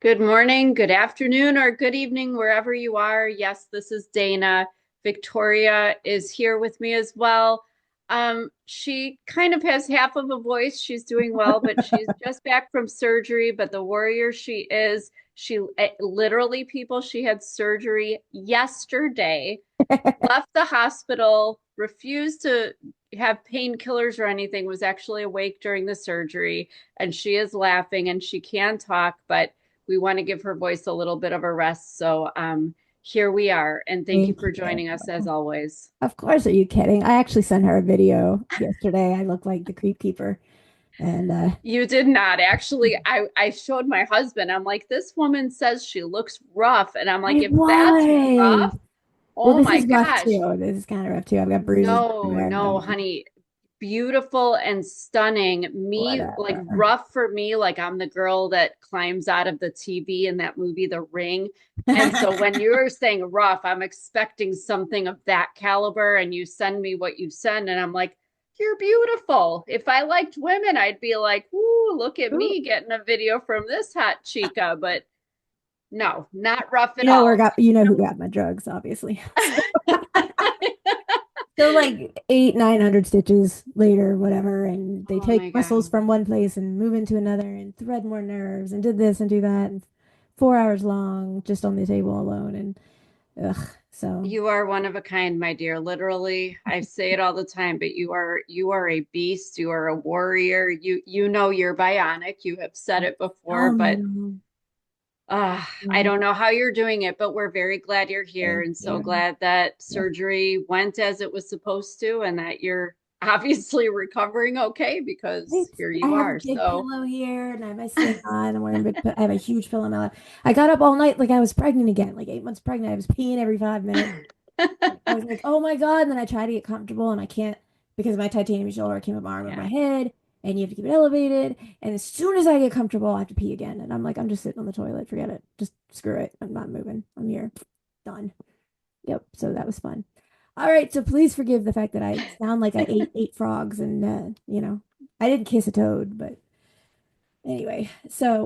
Good morning, good afternoon, or good evening, wherever you are. Yes, this is Dana. Victoria is here with me as well. She kind of has half of a voice. She's doing well, but she's just back from surgery. But the warrior she is, she literally, people, she had surgery yesterday, left the hospital, refused to have painkillers or anything, was actually awake during the surgery, and she is laughing and she can talk, but we want to give her voice a little bit of a rest. So here we are, and thank you Thank for joining us as you. always. Of course, are you kidding? I actually sent her a video yesterday. I look like the creep keeper. And You did not. Actually, I showed my husband. I'm like, this woman says she looks rough. And I'm like, I if that's was. rough, Well, oh this my is rough gosh. too. This is kind of rough too. I've got bruises No, everywhere. no, honey. Beautiful and stunning. Me, like Whatever. rough for me, like I'm the girl that climbs out of the TV in that movie, The Ring. And so when you're saying rough, I'm expecting something of that caliber, and you send me what you send, and I'm like, you're beautiful. If I liked women, I'd be like, ooh, look at Ooh, me getting a video from this hot chica. But no, not rough at you know where all. got you know who got my drugs, obviously. So like 800, 900 stitches later, whatever, and they Oh take my muscles God. from one place and move into another and thread more nerves and did this and do that and 4 hours long just on the table alone and ugh. So You are one of a kind, my dear. Literally, I say it all the time, but you are a beast. You are a warrior. You know you're bionic. You have said it before, but um, I um, don't know how you're doing it, but we're very glad you're here thank and so you. glad that Yeah. surgery went as it was supposed to and that you're obviously recovering okay Right. because here I you have a are. big So, pillow here and I have my sling on. I'm wearing a big, I have a huge pillow in my lap. I got up all night like I was pregnant again, like 8 months pregnant. I was peeing every 5 minutes. I was like, oh my God. And then I try to get comfortable and I can't because my titanium shoulder came up my arm over yeah. my head and you have to keep it elevated. And as soon as I get comfortable, I have to pee again. And I'm like, I'm just sitting on the toilet. Forget it. Just screw it. I'm not moving. I'm here. Done. Yep. So that was fun. All right. So please forgive the fact that I sound like I ate 8 frogs and, I didn't kiss a toad, but anyway. So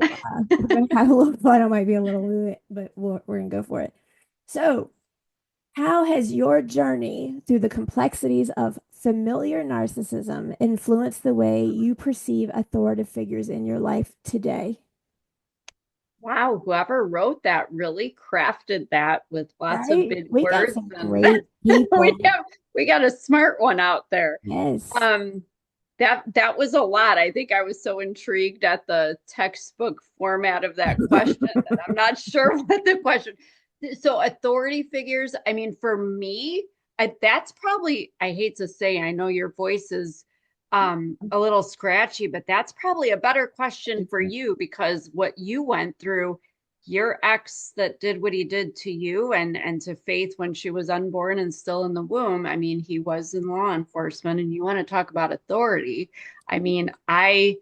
we're going to have a little fun. I might be a little, but we're going to go for it. So, how has your journey through the complexities of familiar narcissism influenced the way you perceive authoritative figures in your life today? Wow, whoever wrote that really crafted that with lots of Right? big We got words some and great we people. have we got a smart one out there. Yes. Um, that was a lot. I think I was so intrigued at the textbook format of that question that I'm not sure what the question. So authority figures, I mean, for me, that's probably, I hate to say, I know your voice is a little scratchy, but that's probably a better question for you because what you went through, your ex that did what he did to you and to Faith when she was unborn and still in the womb. I mean, he was in law enforcement, and you want to talk about authority. I mean, I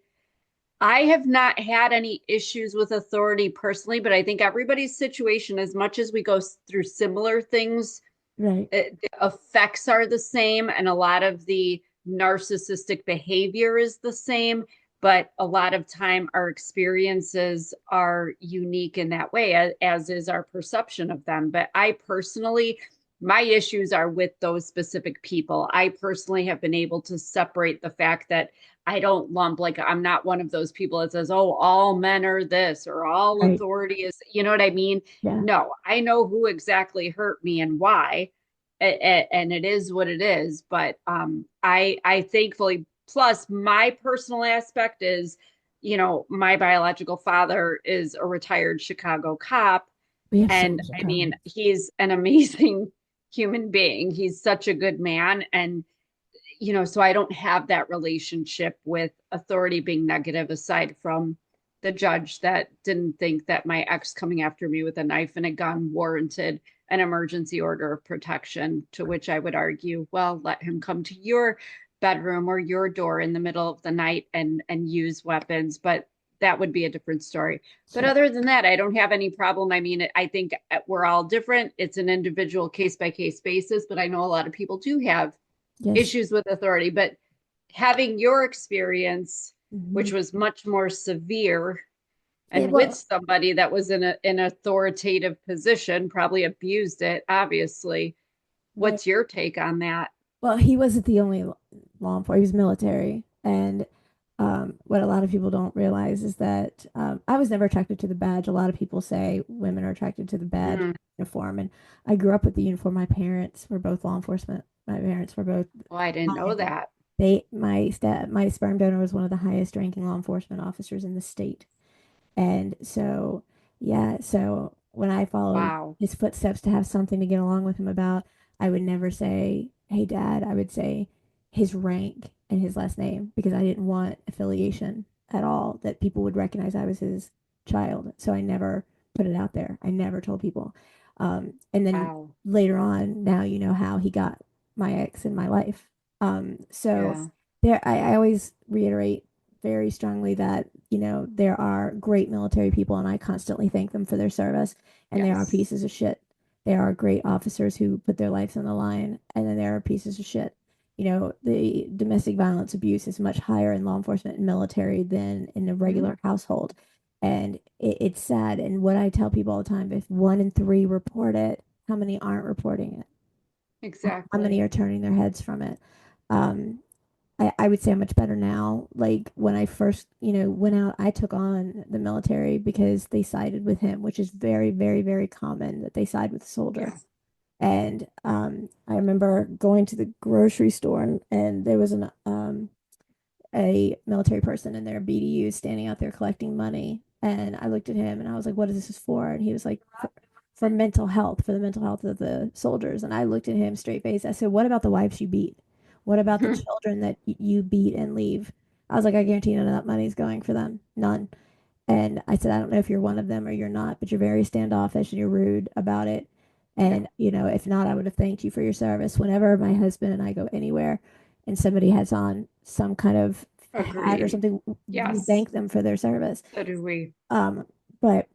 have not had any issues with authority personally, but I think everybody's situation, as much as we go through similar things, Right. the effects are the same and a lot of the narcissistic behavior is the same, but a lot of time our experiences are unique in that way, as is our perception of them. But I personally, my issues are with those specific people. I personally have been able to separate the fact that I don't lump, like, I'm not one of those people that says, oh, all men are this or all Right. authority is, you know what I mean? Yeah. No, I know who exactly hurt me and why, and it is what it is. But I thankfully, plus my personal aspect is, my biological father is a retired Chicago cop, We have so and much in I mean, common. he's an amazing human being. He's such a good man, and so I don't have that relationship with authority being negative, aside from the judge that didn't think that my ex coming after me with a knife and a gun warranted an emergency order of protection, to which I would argue, well, let him come to your bedroom or your door in the middle of the night and use weapons. But that would be a different story. But Sure. other than that, I don't have any problem. I mean, I think we're all different. It's an individual case by case basis, but I know a lot of people do have Yes. issues with authority. But having your experience, Hmm. which was much more severe, and with Well, somebody that was in an authoritative position, probably abused it, obviously. right. What's your take on that? Well, he wasn't the only law enforcement. He was military, and what a lot of people don't realize is that I was never attracted to the badge. A lot of people say women are attracted to the badge Mm. uniform, and I grew up with the uniform. My parents were both law enforcement. My parents were both. Oh, I didn't know that. My sperm donor was one of the highest ranking law enforcement officers in the state. And so, yeah, so when I followed Wow. his footsteps to have something to get along with him about, I would never say, "Hey, Dad." I would say his rank and his last name because I didn't want affiliation at all that people would recognize I was his child. So I never put it out there. I never told people. And then Wow. later on, now you know how he got my ex in my life. So Yeah. I always reiterate very strongly that, there are great military people and I constantly thank them for their service. And there are Yes. pieces of shit. There are great officers who put their lives on the line, and then there are pieces of shit. The domestic violence abuse is much higher in law enforcement and military than in a Mhm. regular household. And it's sad. And what I tell people all the time, if 1 in 3 report it, how many aren't reporting it? How many Exactly. are turning their heads from it? Um, I would say I'm much better now. Like when I first, went out, I took on the military because they sided with him, which is very, very, very common that they side with the soldier. Yeah. And I remember going to the grocery store and there was a military person in their BDU standing out there collecting money. And I looked at him and I was like, what is this for? And he was like, for mental health, for the mental health of the soldiers. And I looked at him straight face. I said, what about the wives you beat? What about the children that you beat and leave? I was like, I guarantee none of that money is going for them. None. And I said, I don't know if you're one of them or you're not, but you're very standoffish and you're rude about it. Yeah. And, if not, I would have thanked you for your service. Whenever my husband and I go anywhere and somebody has on some kind of hat or Agreed. something, we Yes. thank them for their service. So do we. But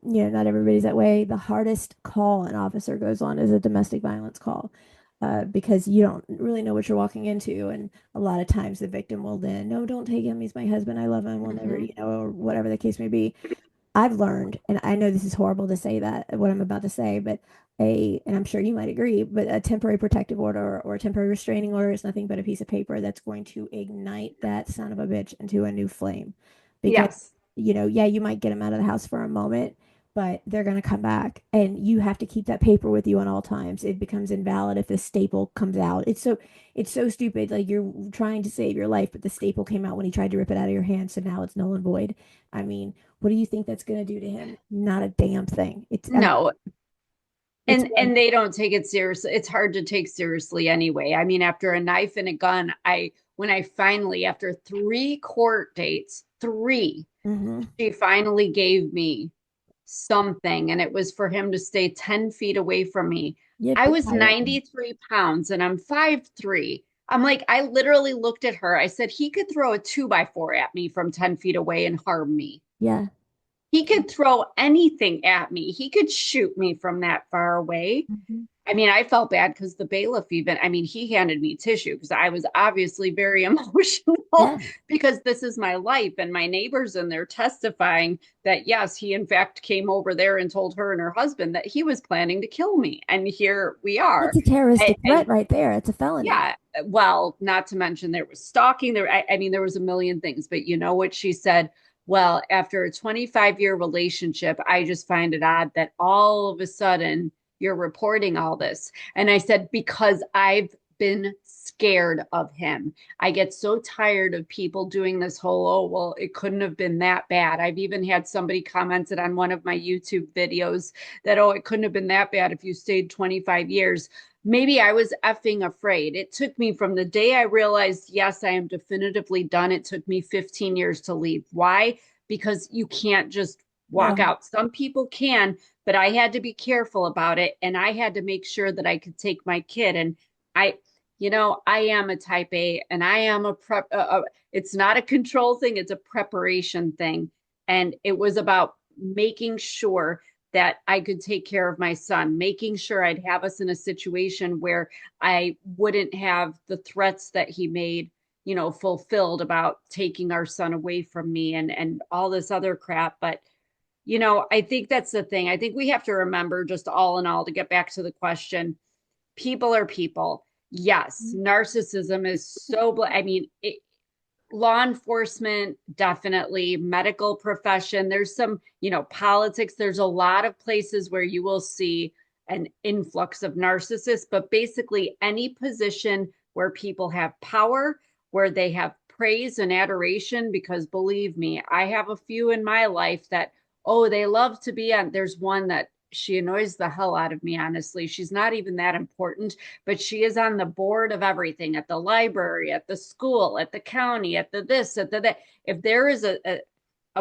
not everybody's that way. The hardest call an officer goes on is a domestic violence call, because you don't really know what you're walking into, and a lot of times the victim will then, no, don't take him. He's my husband. I love him. We'll never, Hmm. or whatever the case may be. I've learned, and I know this is horrible to say that what I'm about to say, but and I'm sure you might agree, but a temporary protective order or a temporary restraining order is nothing but a piece of paper that's going to ignite that son of a bitch into a new flame. Because, Yes. yeah, you might get them out of the house for a moment, but they're going to come back and you have to keep that paper with you at all times. It becomes invalid if the staple comes out. It's so stupid. Like you're trying to save your life, but the staple came out when he tried to rip it out of your hand, so now it's null and void. I mean, what do you think that's going to do to him? Not a damn thing. I mean, No, it's and they don't take it seriously. It's hard to take seriously anyway. I mean, after a knife and a gun, when I finally, after 3 court dates, three, mm-hmm. she finally gave me something, and it was for him to stay 10 feet away from me. Yep, I it's was higher. 93 pounds and I'm 5'3". I'm like, I literally looked at her. I said, he could throw a 2x4 at me from 10 feet away and harm me. Yeah. He could throw anything at me. He could shoot me from that far away. Mm-hmm. I mean, I felt bad because the bailiff even, I mean, he handed me tissue because I was obviously very emotional Yeah. because this is my life. And my neighbors in there testifying that, yes, he in fact came over there and told her and her husband that he was planning to kill me. And here we That's are. a terroristic And threat right there. It's a felony. yeah, well, not to mention there was stalking. I mean, there was a million things. But you know what she said? Well, after a 25-year relationship, I just find it odd that all of a sudden you're reporting all this. And I said, because I've been scared of him. I get so tired of people doing this whole, oh, well, it couldn't have been that bad. I've even had somebody commented on one of my YouTube videos that, oh, it couldn't have been that bad if you stayed 25 years. Maybe I was effing afraid. It took me from the day I realized, yes, I am definitively done. It took me 15 years to leave. Why? Because you can't just walk No. out. Some people can, but I had to be careful about it. And I had to make sure that I could take my kid. And I, I am a type A and I am a prep. It's not a control thing, it's a preparation thing. And it was about making sure that I could take care of my son, making sure I'd have us in a situation where I wouldn't have the threats that he made, fulfilled about taking our son away from me and all this other crap. But, I think that's the thing. I think we have to remember, just all in all, to get back to the question, people are people. Yes, narcissism is so, I mean, law enforcement, definitely, medical profession. There's some, politics. There's a lot of places where you will see an influx of narcissists, but basically any position where people have power, where they have praise and adoration, because believe me, I have a few in my life that, oh, they love to be on. There's one that she annoys the hell out of me, honestly. She's not even that important, but she is on the board of everything, at the library, at the school, at the county, at the this, at the that. If there is a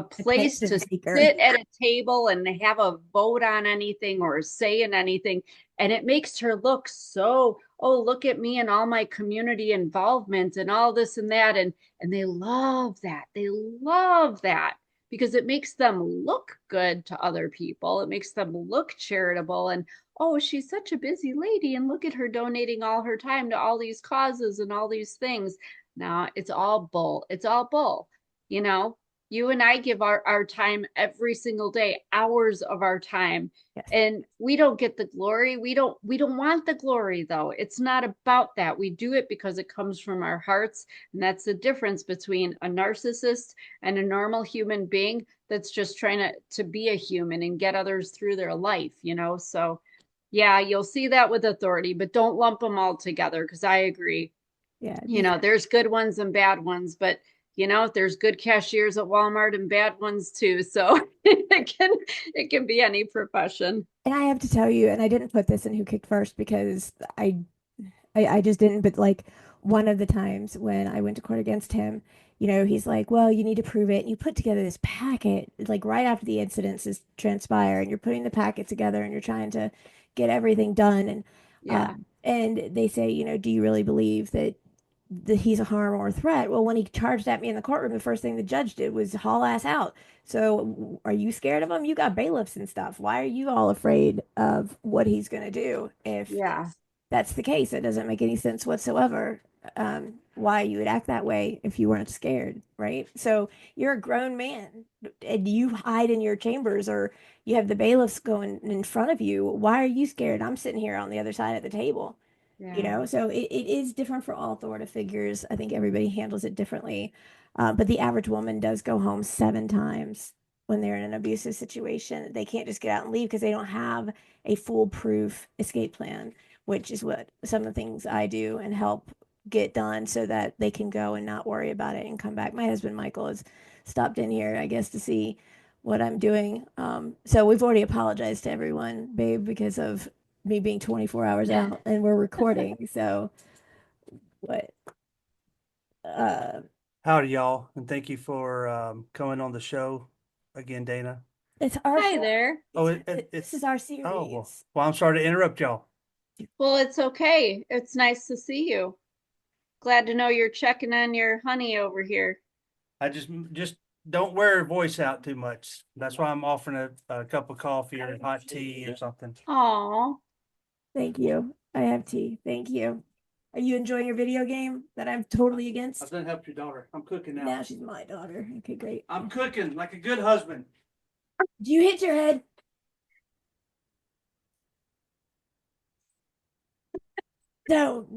place to sit at a table and have a vote on anything or say in anything, and it makes her look so, oh, look at me and all my community involvement and all this and that. And they love that. They love that because it makes them look good to other people. It makes them look charitable. And, oh, she's such a busy lady. And look at her donating all her time to all these causes and all these things. Now, it's all bull. It's all bull. You and I give our time every single day, hours of our time. Yes. And we don't get the glory. We don't want the glory, though. It's not about that. We do it because it comes from our hearts. And that's the difference between a narcissist and a normal human being that's just trying to be a human and get others through their life, So yeah, you'll see that with authority, but don't lump them all together, because I agree. Yeah. There's good ones and bad ones, but there's good cashiers at Walmart and bad ones too. So it can be any profession. And I have to tell you, and I didn't put this in who kicked first because I just didn't, but like one of the times when I went to court against him, he's like, well, you need to prove it. And you put together this packet, like right after the incidents has transpired, and you're putting the packet together and you're trying to get everything done. And they say, do you really believe that he's a harm or a threat? Well, when he charged at me in the courtroom, the first thing the judge did was haul ass out. So are you scared of him? You got bailiffs and stuff. Why are you all afraid of what he's going to do? If that's the case, it doesn't make any sense whatsoever. Why you would act that way if you weren't scared, right? So you're a grown man and you hide in your chambers, or you have the bailiffs going in front of you. Why are you scared? I'm sitting here on the other side of the table. So it is different for all authoritative figures. I think everybody handles it differently. But the average woman does go home 7 times when they're in an abusive situation. They can't just get out and leave because they don't have a foolproof escape plan, which is what some of the things I do and help get done so that they can go and not worry about it and come back. My husband Michael has stopped in here, I guess, to see what I'm doing. So we've already apologized to everyone, babe, because of me being 24 hours out and we're recording. So what? Howdy, y'all, and thank you for coming on the show again, Dana. It's our Hi there. This is our series. Oh, well, I'm sorry to interrupt y'all. Well, it's okay. It's nice to see you. Glad to know you're checking on your honey over here. I just don't wear your voice out too much. That's why I'm offering a cup of coffee or hot tea or something. Oh, thank you. I have tea. Thank you. Are you enjoying your video game that I'm totally against? I've done helped your daughter. I'm cooking now. Now she's my daughter. Okay, great. I'm cooking like a good husband. Do you hit your head? No.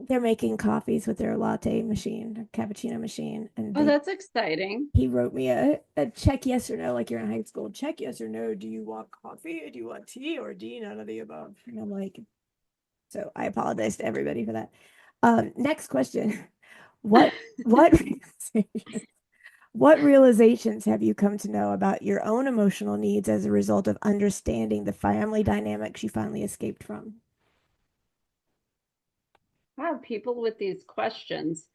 They're making coffees with their latte machine, cappuccino machine. And that's exciting. He wrote me a check yes or no, like you're in high school. Check yes or no. Do you want coffee? Do you want tea? Or D, none of the above? And I'm like, so I apologize to everybody for that. Next question. What realizations have you come to know about your own emotional needs as a result of understanding the family dynamics you finally escaped from? Wow, people with these questions.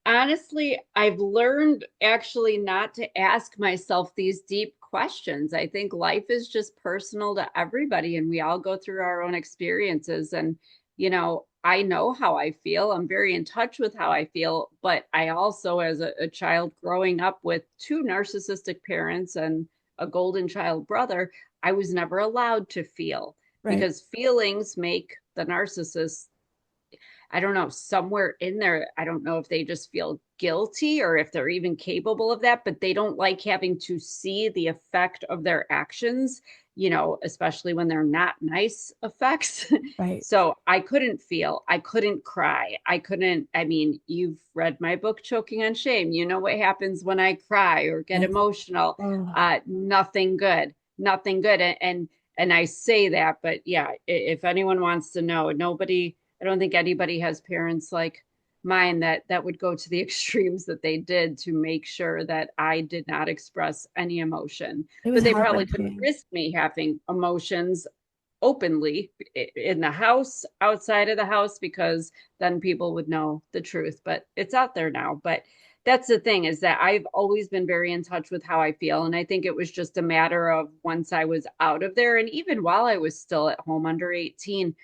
Honestly, I've learned actually not to ask myself these deep questions. I think life is just personal to everybody, and we all go through our own experiences. And, I know how I feel. I'm very in touch with how I feel. But I also, as a child growing up with 2 narcissistic parents and a golden child brother, I was never allowed to feel, because feelings make the narcissist. I don't know, somewhere in there, I don't know if they just feel guilty or if they're even capable of that, but they don't like having to see the effect of their actions, especially when they're not nice effects. Right. So I couldn't feel, I couldn't cry. I mean, you've read my book, Choking on Shame. You know what happens when I cry or get Yes. emotional. Oh, Nothing good, nothing good. And I say that, but yeah, if anyone wants to know, I don't think anybody has parents like mine that would go to the extremes that they did to make sure that I did not express any emotion. it was But they probably wouldn't heart-wrenching. risk me having emotions openly in the house, outside of the house, because then people would know the truth. But it's out there now. But that's the thing, is that I've always been very in touch with how I feel. And I think it was just a matter of once I was out of there, and even while I was still at home under 18,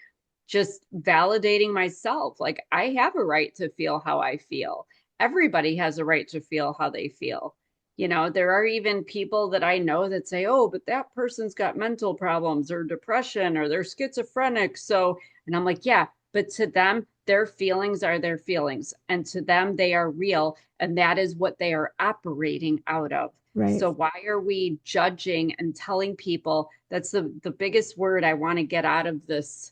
just validating myself. Like, I have a right to feel how I feel. Everybody has a right to feel how they feel. There are even people that I know that say, oh, but that person's got mental problems or depression or they're schizophrenic. So, and I'm like, yeah, but to them, their feelings are their feelings. And to them, they are real. And that is what they are operating out of. Right. So why are we judging and telling people? That's the biggest word I want to get out of this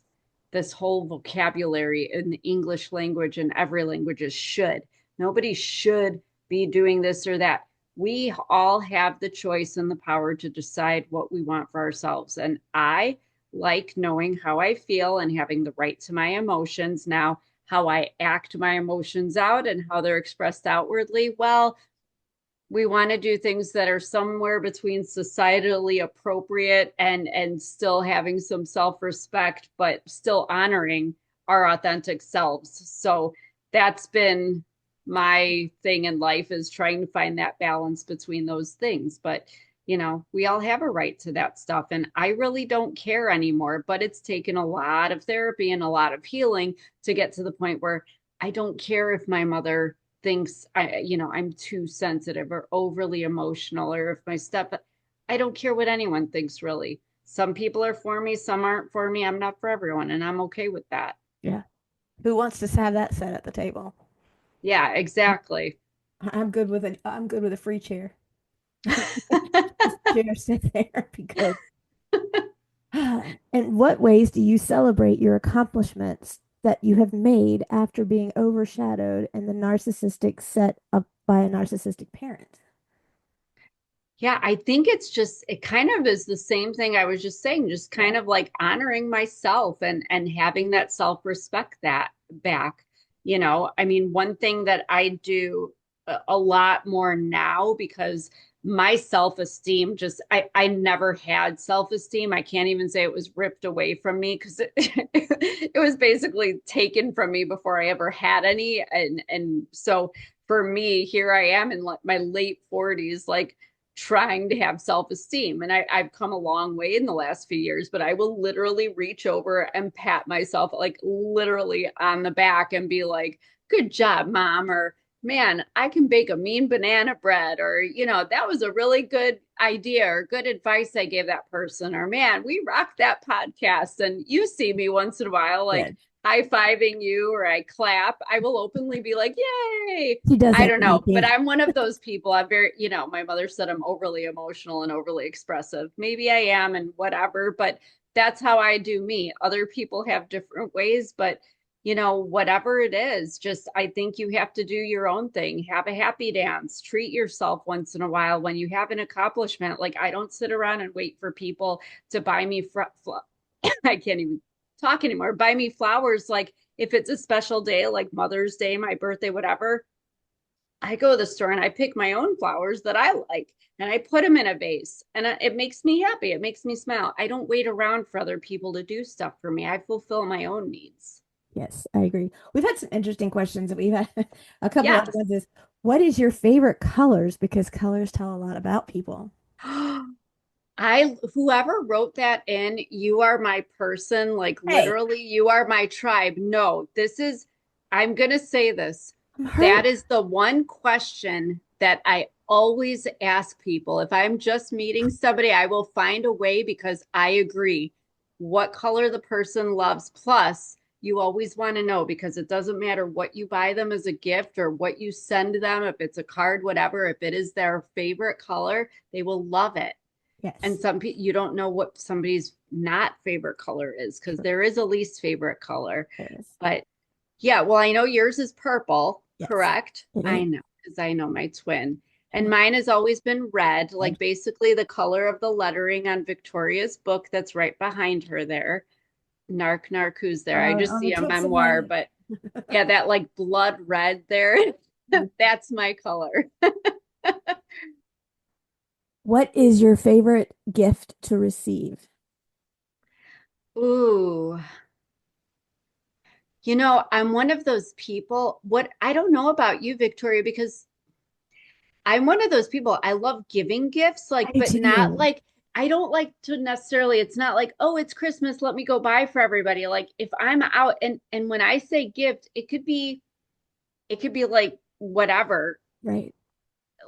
whole vocabulary in the English language and every language is should. Nobody should be doing this or that. We all have the choice and the power to decide what we want for ourselves. And I like knowing how I feel and having the right to my emotions. Now, how I act my emotions out and how they're expressed outwardly, well, we want to do things that are somewhere between societally appropriate and still having some self-respect, but still honoring our authentic selves. So that's been my thing in life, is trying to find that balance between those things. But we all have a right to that stuff, and I really don't care anymore. But it's taken a lot of therapy and a lot of healing to get to the point where I don't care if my mother thinks I'm too sensitive or overly emotional, or if I don't care what anyone thinks, really. Some people are for me, some aren't for me. I'm not for everyone, and I'm okay with that. Yeah. Who wants to have that set at the table? Yeah, exactly. I'm good with a free chair. Just chair sit there because in what ways do you celebrate your accomplishments that you have made after being overshadowed and the narcissistic set up by a narcissistic parent? Yeah, I think it kind of is the same thing I was just saying, just kind of like honoring myself and having that self-respect that back. I mean, one thing that I do a lot more now, because my self-esteem I never had self-esteem. I can't even say it was ripped away from me, because it was basically taken from me before I ever had any. And so for me, here I am in my late 40s, like trying to have self-esteem. And I've come a long way in the last few years, but I will literally reach over and pat myself like literally on the back and be like, good job, mom, or man, I can bake a mean banana bread, or, that was a really good idea or good advice I gave that person, or man, we rocked that podcast. And you see me once in a while, like Yes. high-fiving you, or I clap, I will openly be like, yay. She does I that don't to me know, but too. I'm one of those people. I'm very, my mother said I'm overly emotional and overly expressive. Maybe I am, and whatever, but that's how I do me. Other people have different ways, but whatever it is, just I think you have to do your own thing. Have a happy dance, treat yourself once in a while when you have an accomplishment. Like, I don't sit around and wait for people to buy me I can't even talk anymore. Buy me flowers. Like, if it's a special day, like Mother's Day, my birthday, whatever, I go to the store and I pick my own flowers that I like, and I put them in a vase, and it makes me happy. It makes me smile. I don't wait around for other people to do stuff for me. I fulfill my own needs. Yes, I agree. We've had some interesting questions that we've had. A couple of Yes. ones is, what is your favorite colors? Because colors tell a lot about people. Whoever wrote that in, you are my person, like Hey, literally, you are my tribe. No, I'm going to say this. I'm That hurt. is the one question that I always ask people. If I'm just meeting somebody, I will find a way, because I agree what color the person loves. Plus, you always want to know, because it doesn't matter what you buy them as a gift or what you send them, if it's a card, whatever, if it is their favorite color, they will love it. Yes. And some people, you don't know what somebody's not favorite color is, because there is a least favorite color. There is. But yeah, well, I know yours is purple, Yes. correct? I know, because I know my twin. And mine has always been red, like basically the color of the lettering on Victoria's book that's right behind her there. NARC, NARC, who's there? I just see a memoir, but yeah, that like blood red there. That's my color. What is your favorite gift to receive? Ooh. You know, I'm one of those people. What I don't know about you, Victoria, because I'm one of those people. I love giving gifts, like, I do but not too. like I don't like to necessarily, it's not like, oh, it's Christmas, let me go buy for everybody. Like if I'm out and when I say gift, it could be like whatever. Right.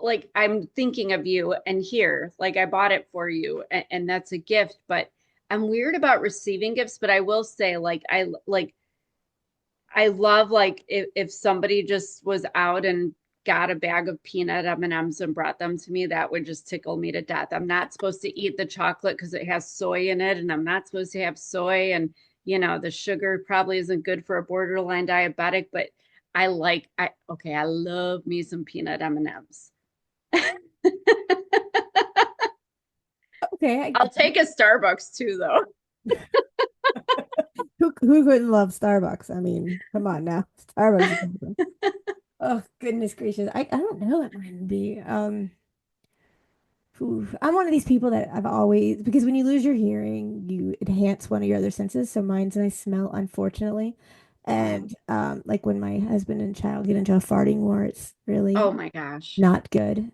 Like I'm thinking of you and here, like I bought it for you and that's a gift, but I'm weird about receiving gifts, but I will say I love like if somebody just was out and got a bag of peanut M&Ms and brought them to me, that would just tickle me to death. I'm not supposed to eat the chocolate because it has soy in it, and I'm not supposed to have soy, and you know, the sugar probably isn't good for a borderline diabetic, but I love me some peanut M&Ms. Okay. I'll take a Starbucks too, though. Who couldn't love Starbucks? I mean, come on now. Starbucks is awesome. Oh, goodness gracious. I don't know what mine would be. I'm one of these people that I've always, because when you lose your hearing, you enhance one of your other senses. So mine's I smell, unfortunately. And like when my husband and child get into a farting war, it's Oh really my gosh. not good.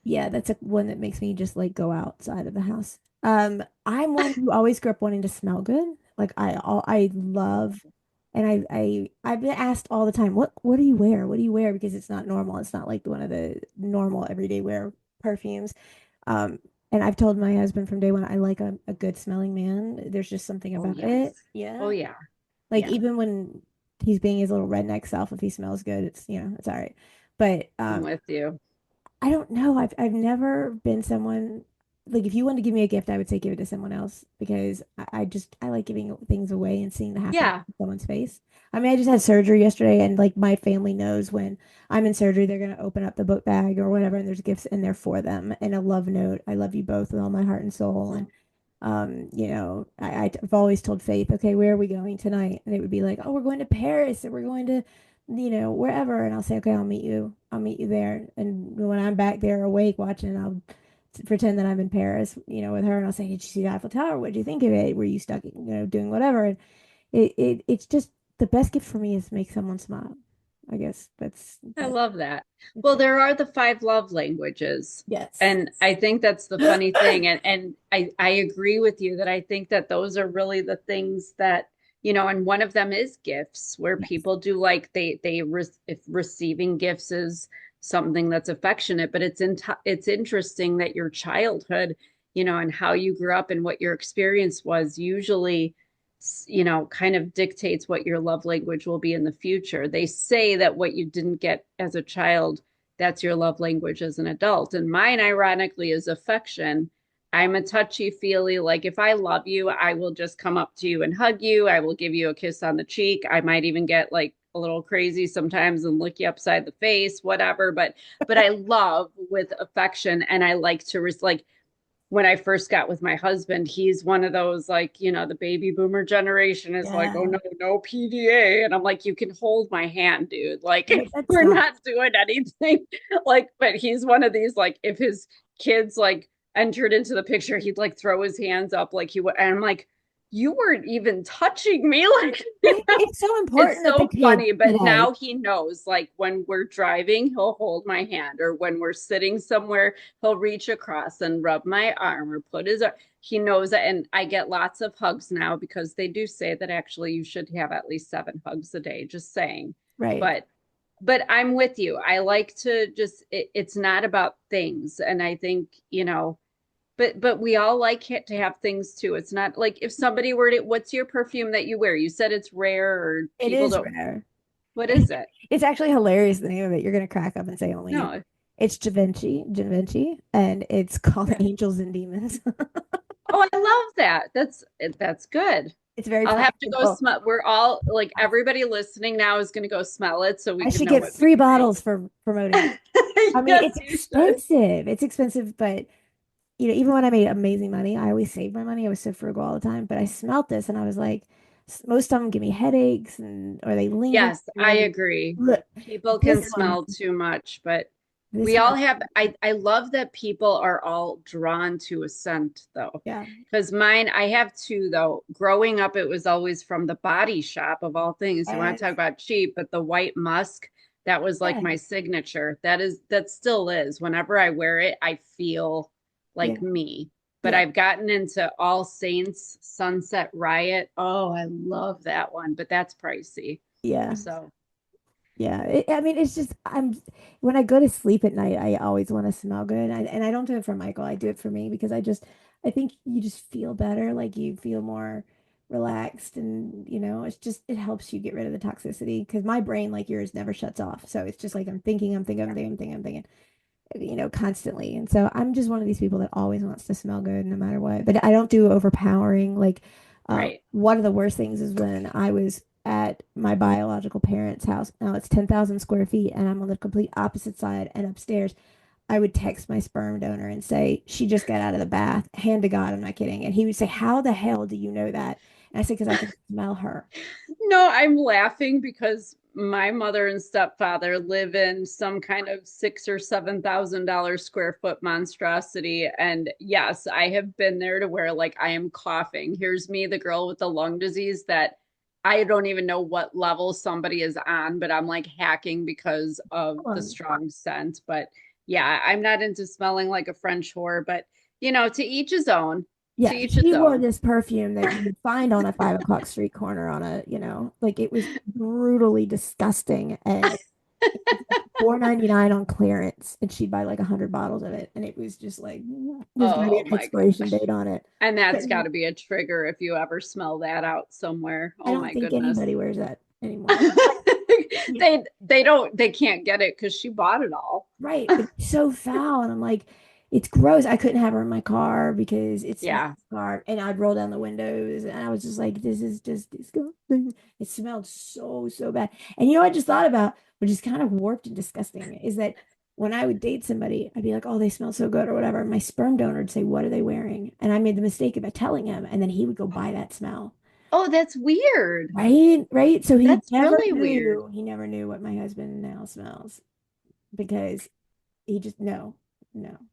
Yeah, that's one that makes me just like go outside of the house. I'm one who always grew up wanting to smell good. Like I love, and I've been asked all the time, what do you wear? What do you wear? Because it's not normal. It's not like one of the normal everyday wear perfumes. Um, and I've told my husband from day one, I like a good smelling man. There's just something Oh about it. yes. Oh Yeah. yeah. Like Yeah. even when he's being his little redneck self, if he smells good, it's it's all right. But I'm with you. I don't know. I've never been someone like if you wanted to give me a gift, I would say give it to someone else because I like giving things away and seeing the happiness Yeah. in someone's face. I mean, I just had surgery yesterday and like my family knows when I'm in surgery, they're gonna open up the book bag or whatever, and there's gifts in there for them and a love note. I love you both with all my heart and soul. And I've always told Faith, okay, where are we going tonight? And it would be like, oh, we're going to Paris and we're going to wherever. And I'll say, okay, I'll meet you there. And when I'm back there awake watching, I'll pretend that I'm in Paris, with her. And I'll say, did you see the Eiffel Tower? What did you think of it? Were you stuck, doing whatever? And it's just the best gift for me is make someone smile. I guess I love that. Well, there are the five love languages. yes. And I think that's the funny thing. And I agree with you that I think that those are really the things that, and one of them is gifts where Yes. people do like if receiving gifts is something that's affectionate, but it's interesting that your childhood, and how you grew up and what your experience was usually kind of dictates what your love language will be in the future. They say that what you didn't get as a child, that's your love language as an adult. And mine, ironically, is affection. I'm a touchy feely, like if I love you, I will just come up to you and hug you. I will give you a kiss on the cheek. I might even get like a little crazy sometimes and lick you upside the face, whatever. But I love with affection, and I like to like when I first got with my husband, he's one of those like, the baby boomer generation is like, oh Yeah. no, no PDA. And I'm like, you can hold my hand, dude. Like Yeah, that's we're not. not doing anything. Like, but he's one of these, like, if his kids like entered into the picture, he'd like throw his hands up like he would. And I'm like, you weren't even touching me. Like It's so it's important that the so kids funny, but today. now he knows, like when we're driving, he'll hold my hand, or when we're sitting somewhere, he'll reach across and rub my arm or put his arm. He knows it. And I get lots of hugs now because they do say that actually you should have at least 7 hugs a day, just saying. Right. But I'm with you. I like to just, it's not about things. And I think, but we all like it to have things too. It's not like if somebody were to, what's your perfume that you wear? You said it's rare or It people is don't, rare. what is it? It's actually hilarious, the name of it. You're gonna crack up and say only you. No. It's Givenchy, and it's called Yeah. Angels and Demons. Oh, I love that. That's good. It's very I'll have to go practical. smell. We're all like everybody listening now is going to go smell it so we I can should know get what we free bottles for promoting it. think. I mean, Yes, it's you should. expensive. It's expensive, but even when I made amazing money, I always save my money. I was so frugal all the time. But I smelt this and I was like, most of them give me headaches and or they linger. Yes, I agree. Look, People can this one, smell too much, but this we one, all have, I love that people are all drawn to a scent though. yeah, Because mine, I have two though. Growing up, it was always from the Body Shop of all things. You want to yes, talk about cheap, but the white musk, that was like yeah, my signature. That still is. Whenever I wear it, I feel yeah, like me. But yeah, I've gotten into All Saints Sunset Riot. Oh, I love that one, but that's pricey. yeah. So, Yeah, I mean, it's just when I go to sleep at night, I always want to smell good. And I don't do it for Michael. I do it for me because I think you just feel better, like you feel more relaxed, and it helps you get rid of the toxicity. Because my brain, like yours, never shuts off. So it's just like I'm thinking, constantly. And so I'm just one of these people that always wants to smell good no matter what. But I don't do overpowering. Like, right. one of the worst things is when I was at my biological parents' house. Now it's 10,000 square feet, and I'm on the complete opposite side. And upstairs, I would text my sperm donor and say, she just got out of the bath. Hand to God, I'm not kidding. And he would say, how the hell do you know that? And I say, because I can smell her. No, I'm laughing because my mother and stepfather live in some kind of $6,000 or $7,000 square foot monstrosity. And yes, I have been there to where like I am coughing. Here's me, the girl with the lung disease that I don't even know what level somebody is on, but I'm like hacking because of Come the on. strong scent. But yeah, I'm not into smelling like a French whore, but to each his own. To Yeah, each his she wore own. this perfume that you would find on a 5 o'clock street corner on like it was brutally disgusting. And it was like $4.99 on clearance, and she'd buy like 100 bottles of it. And it was just like, there's gonna be Oh an my expiration gosh. date on it. And But that's got to be a trigger if you ever smell that out somewhere. I Oh don't my think goodness. anybody wears that anymore. Yeah, They can't get it because she bought it all. right, but it's so foul. And I'm like, it's gross. I couldn't have her in my car because it smelled Yeah. car, and I'd roll down the windows, and I was just like, this is just disgusting. It smelled so, so bad. And I just thought about, which is kind of warped and disgusting, is that when I would date somebody, I'd be like, oh, they smell so good or whatever. My sperm donor would say, what are they wearing? And I made the mistake of telling him, and then he would go buy that smell. Oh, that's weird. Right, right. So That's really weird. he never knew what my husband now smells because he just no,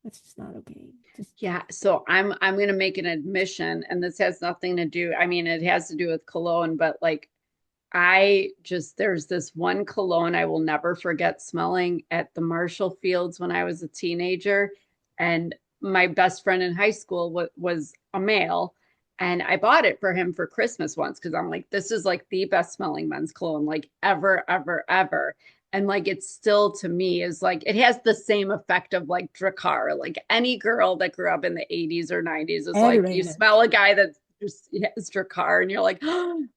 that's just not okay. Just Yeah, so I'm gonna make an admission, and this has nothing to do, I mean, it has to do with cologne, but like there's this one cologne I will never forget smelling at the Marshall Fields when I was a teenager. And my best friend in high school was a male. And I bought it for him for Christmas once because I'm like, this is like the best smelling men's cologne, like ever, ever, ever. And like, it's still to me is like, it has the same effect of like Dracar. Like any girl that grew up in the 80s or 90s is like, everybody you knows. smell a guy that just has Dracar and you're like,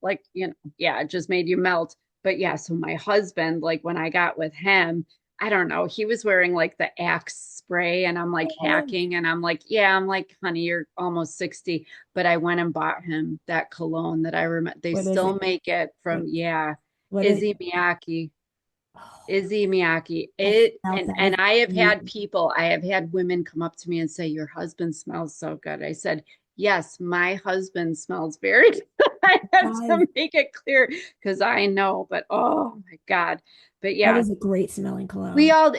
like, yeah, it just made you melt. But yeah, so my husband, like when I got with him, I don't know, he was wearing like the Axe spray and I'm like Oh, hacking and I'm like, yeah, I'm like, honey, you're almost 60. But I went and bought him that cologne that I remember. They what is still it? make it What from, yeah, what is Izzy Miyake. oh, Izzy Miyake. I It smelled and that. and It's I have had women come up to me and say, your husband smells so good. I said, yes, my husband smells very good. I have guys, to make it clear because I know, but oh my God. But that yeah, is a great smelling we cologne. all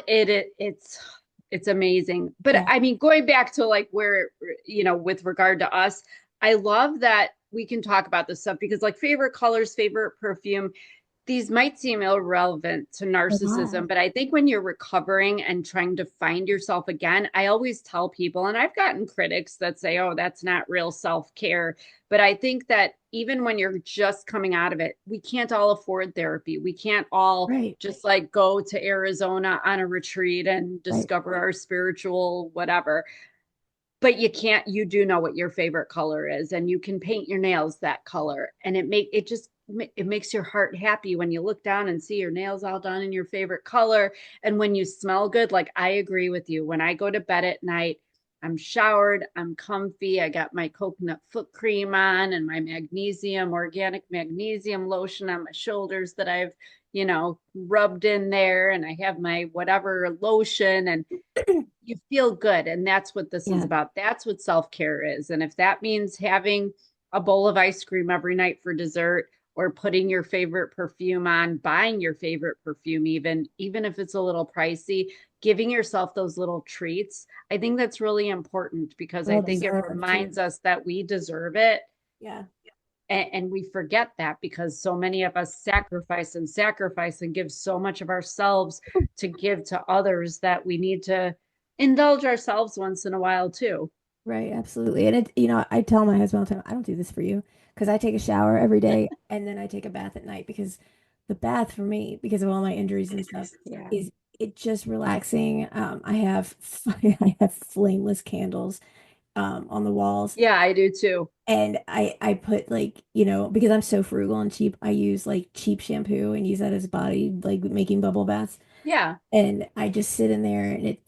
it's amazing. But Yeah. I mean, going back to like where, with regard to us, I love that we can talk about this stuff because like favorite colors, favorite perfume, these might seem irrelevant to They're not. narcissism, but I think when you're recovering and trying to find yourself again, I always tell people, and I've gotten critics that say, oh, that's not real self care. But I think that even when you're just coming out of it, we can't all afford therapy. We can't all Right. just like go to Arizona on a retreat and Right. discover our spiritual whatever. but you do know what your favorite color is, and you can paint your nails that color, and it makes your heart happy when you look down and see your nails all done in your favorite color. And when you smell good, like I agree with you, when I go to bed at night, I'm showered, I'm comfy, I got my coconut foot cream on and my organic magnesium lotion on my shoulders that I've rubbed in there, and I have my whatever lotion, and you feel good. And that's what this is Yeah. about. That's what self-care is. And if that means having a bowl of ice cream every night for dessert, or putting your favorite perfume on, buying your favorite perfume, even if it's a little pricey, giving yourself those little treats, I think that's really important, because I Well think it deserved too. reminds us that we deserve it. Yeah. And we forget that, because so many of us sacrifice and sacrifice and give so much of ourselves to give to others, that we need to indulge ourselves once in a while too. Right, absolutely. And I tell my husband all the time, I don't do this for you because I take a shower every day and then I take a bath at night because the bath for me, because of all my injuries and stuff, Yeah. is it just relaxing. I have I have flameless candles on the walls. Yeah, I do too. And I put like, because I'm so frugal and cheap, I use like cheap shampoo and use that as body, like making bubble baths. Yeah. And I just sit in there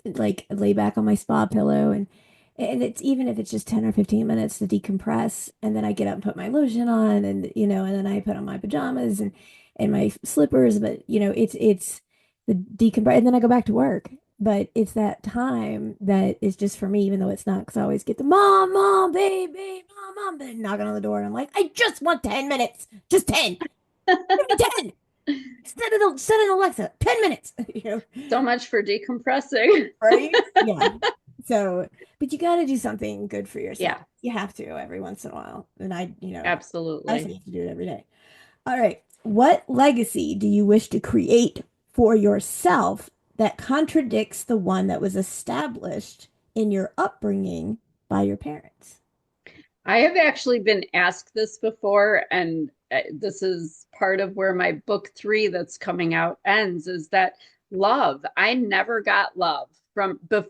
and like lay back on my spa pillow and it's even if it's just 10 or 15 minutes to decompress, and then I get up and put my lotion on, and then I put on my pajamas and my slippers, but it's the decompress, and then I go back to work. But it's that time that is just for me, even though it's not, because I always get the mom, babe, mom, then knocking on the door, and I'm like, I just want 10 minutes, just 10, give me 10. Set an Alexa, 10 minutes. So much for decompressing. Right? Yeah. So, but you got to do something good for yourself. Yeah, You have to every once in a while. And I absolutely. say have to do it every day. All right. What legacy do you wish to create for yourself that contradicts the one that was established in your upbringing by your parents? I have actually been asked this before, and this is part of where my book 3 that's coming out ends, is that love. I never got love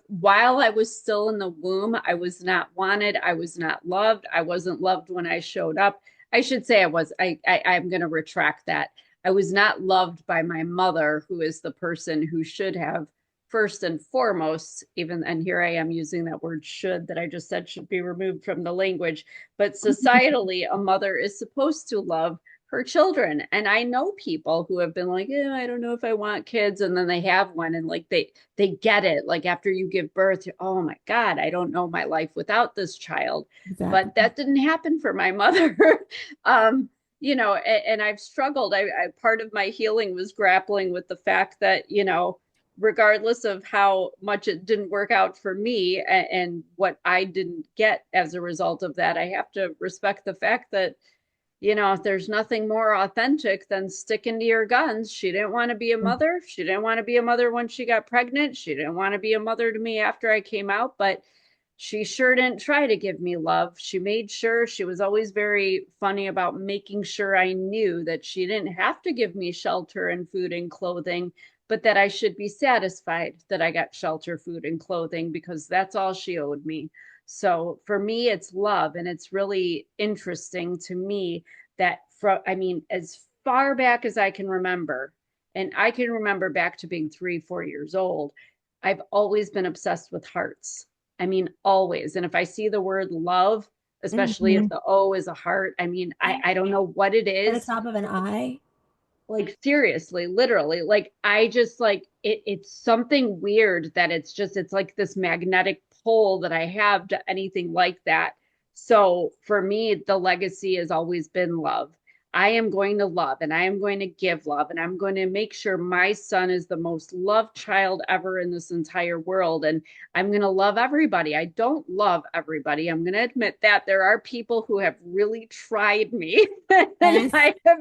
while I was still in the womb. I was not wanted. I was not loved. I wasn't loved when I showed up. I should say I'm going to retract that. I was not loved by my mother, who is the person who should have first and foremost, even, and here I am using that word should that I just said should be removed from the language, but societally, a mother is supposed to love her children. And I know people who have been like, I don't know if I want kids. And then they have one, and like they get it. Like after you give birth, oh my God, I don't know my life without this child. Exactly. But that didn't happen for my mother. And I've struggled. Part of my healing was grappling with the fact that, regardless of how much it didn't work out for me, and what I didn't get as a result of that, I have to respect the fact that, if there's nothing more authentic than sticking to your guns. She didn't want to be a mother. She didn't want to be a mother when she got pregnant. She didn't want to be a mother to me after I came out, but she sure didn't try to give me love. She made sure, she was always very funny about making sure I knew that she didn't have to give me shelter and food and clothing, but that I should be satisfied that I got shelter, food, and clothing, because that's all she owed me. So for me, it's love. And it's really interesting to me that, as far back as I can remember, and I can remember back to being 3, 4 years old, I've always been obsessed with hearts. Always. And if I see the word love, especially if Mhm. the O is a heart, I don't know what it At the is. top of an eye. Like seriously, literally, like I just like it's something weird that it's like this magnetic pull that I have to anything like that. So for me, the legacy has always been love. I am going to love, and I am going to give love, and I'm going to make sure my son is the most loved child ever in this entire world. And I'm going to love everybody. I don't love everybody. I'm going to admit that there are people who have really tried me, and Yes. I have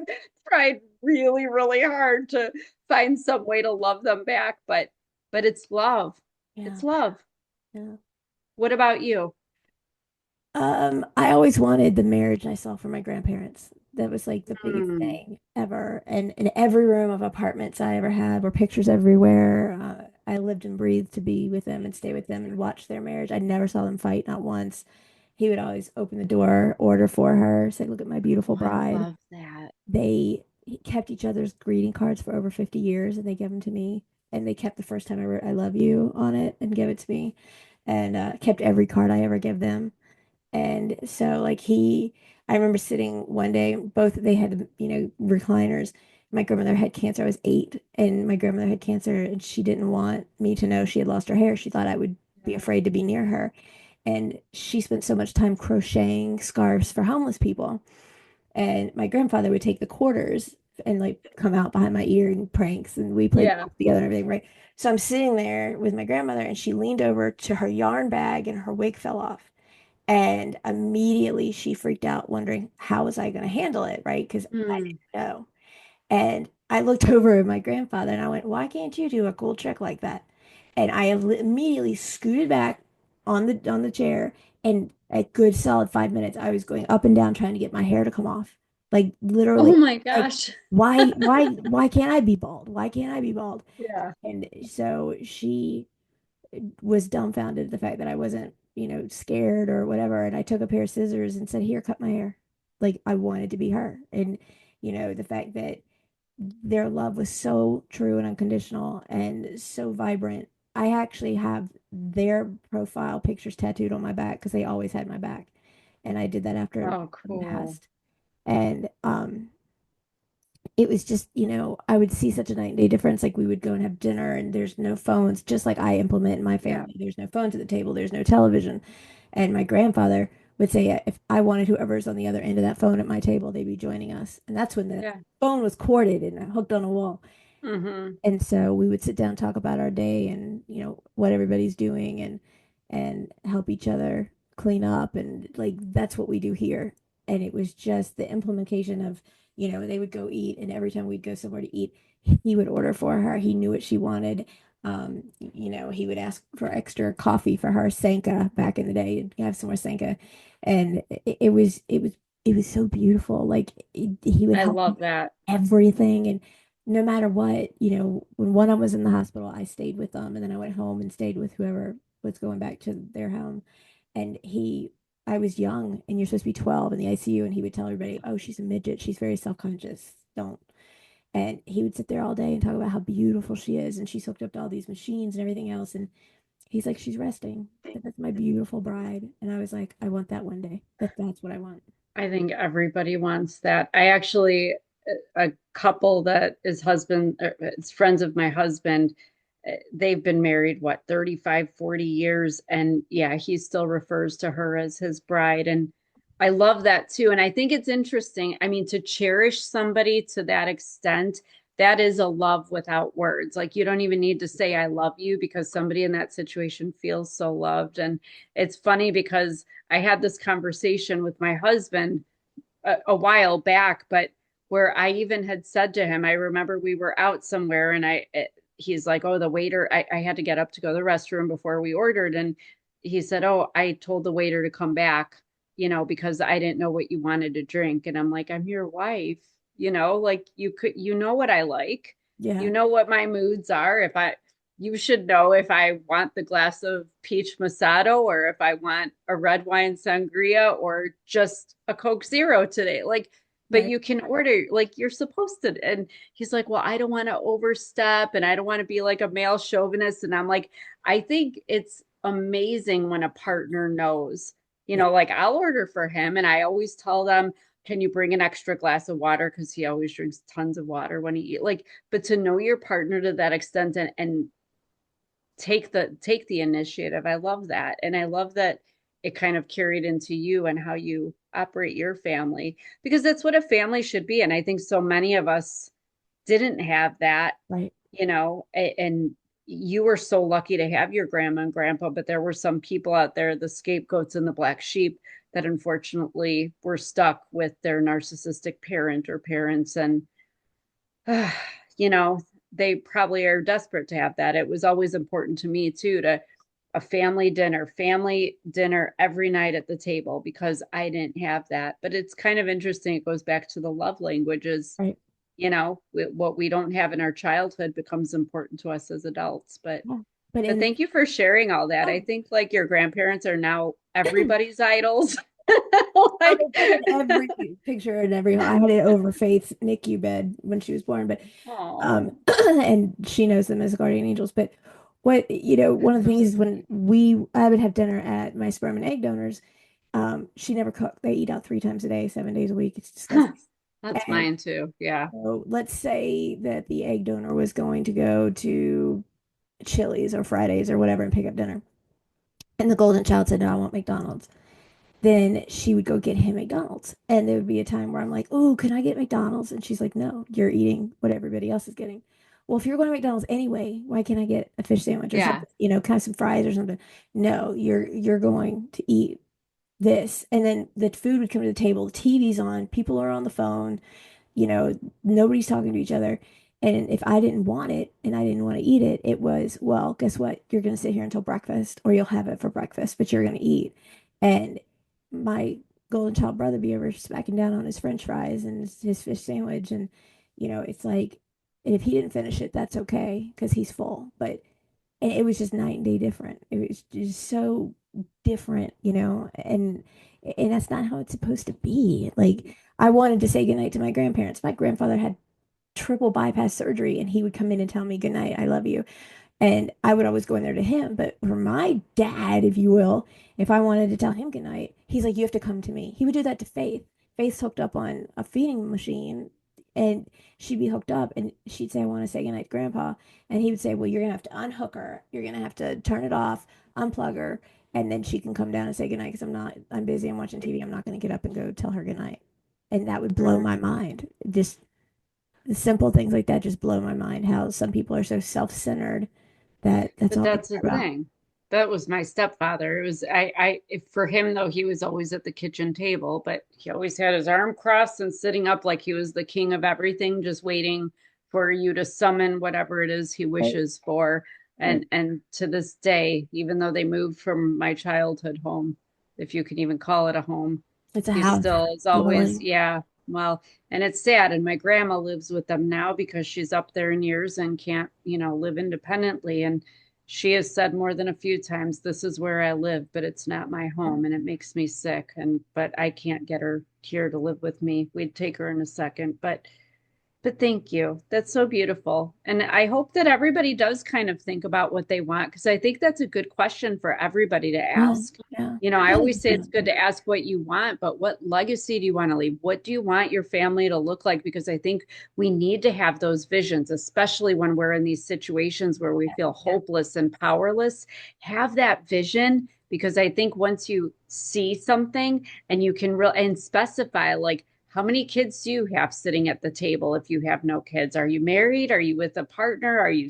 tried really, really hard to find some way to love them back. But it's love. Yeah. It's love. Yeah. What about you? I always wanted the marriage I saw from my grandparents. That was like the biggest Mm, thing ever. And in every room of apartments I ever had were pictures everywhere. I lived and breathed to be with them and stay with them and watch their marriage. I never saw them fight, not once. He would always open the door, order for her, say, "Look at my beautiful Oh, I bride." love that. They kept each other's greeting cards for over 50 years and they gave them to me. And they kept the first time I wrote "I love you" on it and gave it to me. And kept every card I ever give them. And so like I remember sitting one day, both they had, recliners. My grandmother had cancer. I was 8 and my grandmother had cancer and she didn't want me to know she had lost her hair. She thought I would be afraid to be near her. And she spent so much time crocheting scarves for homeless people. And my grandfather would take the quarters and like come out behind my ear and pranks and we played Yeah. together and everything, right? So I'm sitting there with my grandmother and she leaned over to her yarn bag and her wig fell off. And immediately she freaked out, wondering how was I going to handle it, right? Because I Mm. didn't know. And I looked over at my grandfather and I went, "Why can't you do a cool trick like that?" And I immediately scooted back on the chair, and a good solid 5 minutes, I was going up and down trying to get my hair to come off. Like Oh literally, my like, gosh. why can't I be bald? Why can't I be bald? Yeah. And so she was dumbfounded at the fact that I wasn't, scared or whatever. And I took a pair of scissors and said, "Here, cut my hair." Like I wanted to be her. And, the fact that their love was so true and unconditional and so vibrant. I actually have their profile pictures tattooed on my back because they always had my back. And I did that after Oh, he cool. passed. And it was just, I would see such a night and day difference. Like we would go and have dinner and there's no phones, just like I implement in my Yeah. family. There's no phones at the table, there's no television. And my grandfather would say if I wanted whoever's on the other end of that phone at my table, they'd be joining us. And that's when the Yeah. phone was corded and hooked on a wall. Mm-hmm. And so we would sit down, talk about our day and, what everybody's doing and help each other clean up. And like, that's what we do here. And it was just the implementation of, they would go eat. And every time we'd go somewhere to eat, he would order for her. He knew what she wanted. He would ask for extra coffee for her Sanka back in the day and have some more Sanka. And it was so beautiful. Like he would I help love that. everything. And no matter what, when one of them was in the hospital, I stayed with them. And then I went home and stayed with whoever was going back to their home. And I was young and you're supposed to be 12 in the ICU. And he would tell everybody, "Oh, she's a midget. She's very self-conscious. Don't." And he would sit there all day and talk about how beautiful she is. And she's hooked up to all these machines and everything else. And he's like, "She's resting. That's my beautiful bride." And I was like, I want that one day. That's what I want. I think everybody wants that. I actually, a couple that is it's friends of my husband, they've been married, what, 35, 40 years. And yeah, he still refers to her as his bride. And I love that too. And I think it's interesting. I mean, to cherish somebody to that extent, that is a love without words. Like you don't even need to say, "I love you," because somebody in that situation feels so loved. And it's funny because I had this conversation with my husband a while back, but where I even had said to him, I remember we were out somewhere and he's like, "Oh, the waiter," I had to get up to go to the restroom before we ordered. And he said, "Oh, I told the waiter to come back, because I didn't know what you wanted to drink." And I'm like, "I'm your wife, like you could, what I like, Yeah. what my moods are. You should know if I want the glass of peach Masato or if I want a red wine sangria or just a Coke Zero today." Like, but Right. you can order like you're supposed to. And he's like, "Well, I don't want to overstep and I don't want to be like a male chauvinist." And I'm like, I think it's amazing when a partner knows, Yeah. like I'll order for him and I always tell them, "Can you bring an extra glass of water?" Because he always drinks tons of water when he eat. Like, but to know your partner to that extent and take the initiative. I love that. And I love that it kind of carried into you and how you operate your family because that's what a family should be. And I think so many of us didn't have that, Right. and you were so lucky to have your grandma and grandpa, but there were some people out there, the scapegoats and the black sheep, that unfortunately were stuck with their narcissistic parent or parents. And you know, they probably are desperate to have that. It was always important to me too, to a family dinner every night at the table because I didn't have that. But it's kind of interesting. It goes back to the love languages. Right. what we don't have in our childhood becomes important to us as adults. But Yeah. But thank you for sharing all that. I think like your grandparents are now everybody's idols. oh, Like, they put in every picture and every I had it over Faith's NICU bed when she was born, but oh, and she knows them as guardian angels. But one of the things is when I would have dinner at my sperm and egg donors, she never cooked. They eat out 3 times a day, 7 days a week. It's disgusting. that's And mine too. Yeah. so let's say that the egg donor was going to go to Chili's or Fridays or whatever and pick up dinner. And the golden child said, no, I want McDonald's. Then she would go get him McDonald's. And there would be a time where I'm like, oh, can I get McDonald's? And she's like, no, you're eating what everybody else is getting. Well, if you're going to McDonald's anyway, why can't I get a fish sandwich or Yeah. something? Kind of some fries or something. No, you're going to eat this. And then the food would come to the table, the TV's on, people are on the phone, nobody's talking to each other. And if I didn't want it and I didn't want to eat it, it was, well, guess what? You're going to sit here until breakfast, or you'll have it for breakfast, but you're going to eat. And my golden child brother be over smacking down on his French fries and his fish sandwich. And, it's like, if he didn't finish it, that's okay because he's full. But and it was just night and day different. It was just so different, and that's not how it's supposed to be. Like I wanted to say goodnight to my grandparents. My grandfather had triple bypass surgery, and he would come in and tell me goodnight, I love you. And I would always go in there to him. But for my dad, if you will, if I wanted to tell him goodnight, he's like, you have to come to me. He would do that to Faith. Faith's hooked up on a feeding machine, and she'd be hooked up, and she'd say, I want to say goodnight to Grandpa. And he would say, well, you're going to have to unhook her. You're going to have to turn it off, unplug her, and then she can come down and say goodnight because I'm busy. I'm watching TV. I'm not going to get up and go tell her goodnight. And that would blow my mind. Just the simple things like that just blow my mind. How some people are so self-centered that's But all they that's care the about. thing. That was my stepfather. It was for him though, he was always at the kitchen table, but he always had his arm crossed and sitting up like he was the king of everything, just waiting for you to summon whatever it is he Right? wishes for. Right. And to this day, even though they moved from my childhood home, if you can even call it a home, It's a he house still is always, dwelling. yeah. Well, and it's sad. And my grandma lives with them now because she's up there in years and can't, live independently. And she has said more than a few times, this is where I live, but it's not my home. And it makes me sick. But I can't get her here to live with me. We'd take her in a second. But thank you. That's so beautiful. And I hope that everybody does kind of think about what they want, because I think that's a good question for everybody to Yeah, ask. yeah. I always say it's good to ask what you want, but what legacy do you want to leave? What do you want your family to look like? Because I think we need to have those visions, especially when we're in these situations where we feel hopeless and powerless. Have that vision, because I think once you see something and you can and specify, like, how many kids do you have sitting at the table if you have no kids? Are you married? Are you with a partner? Are you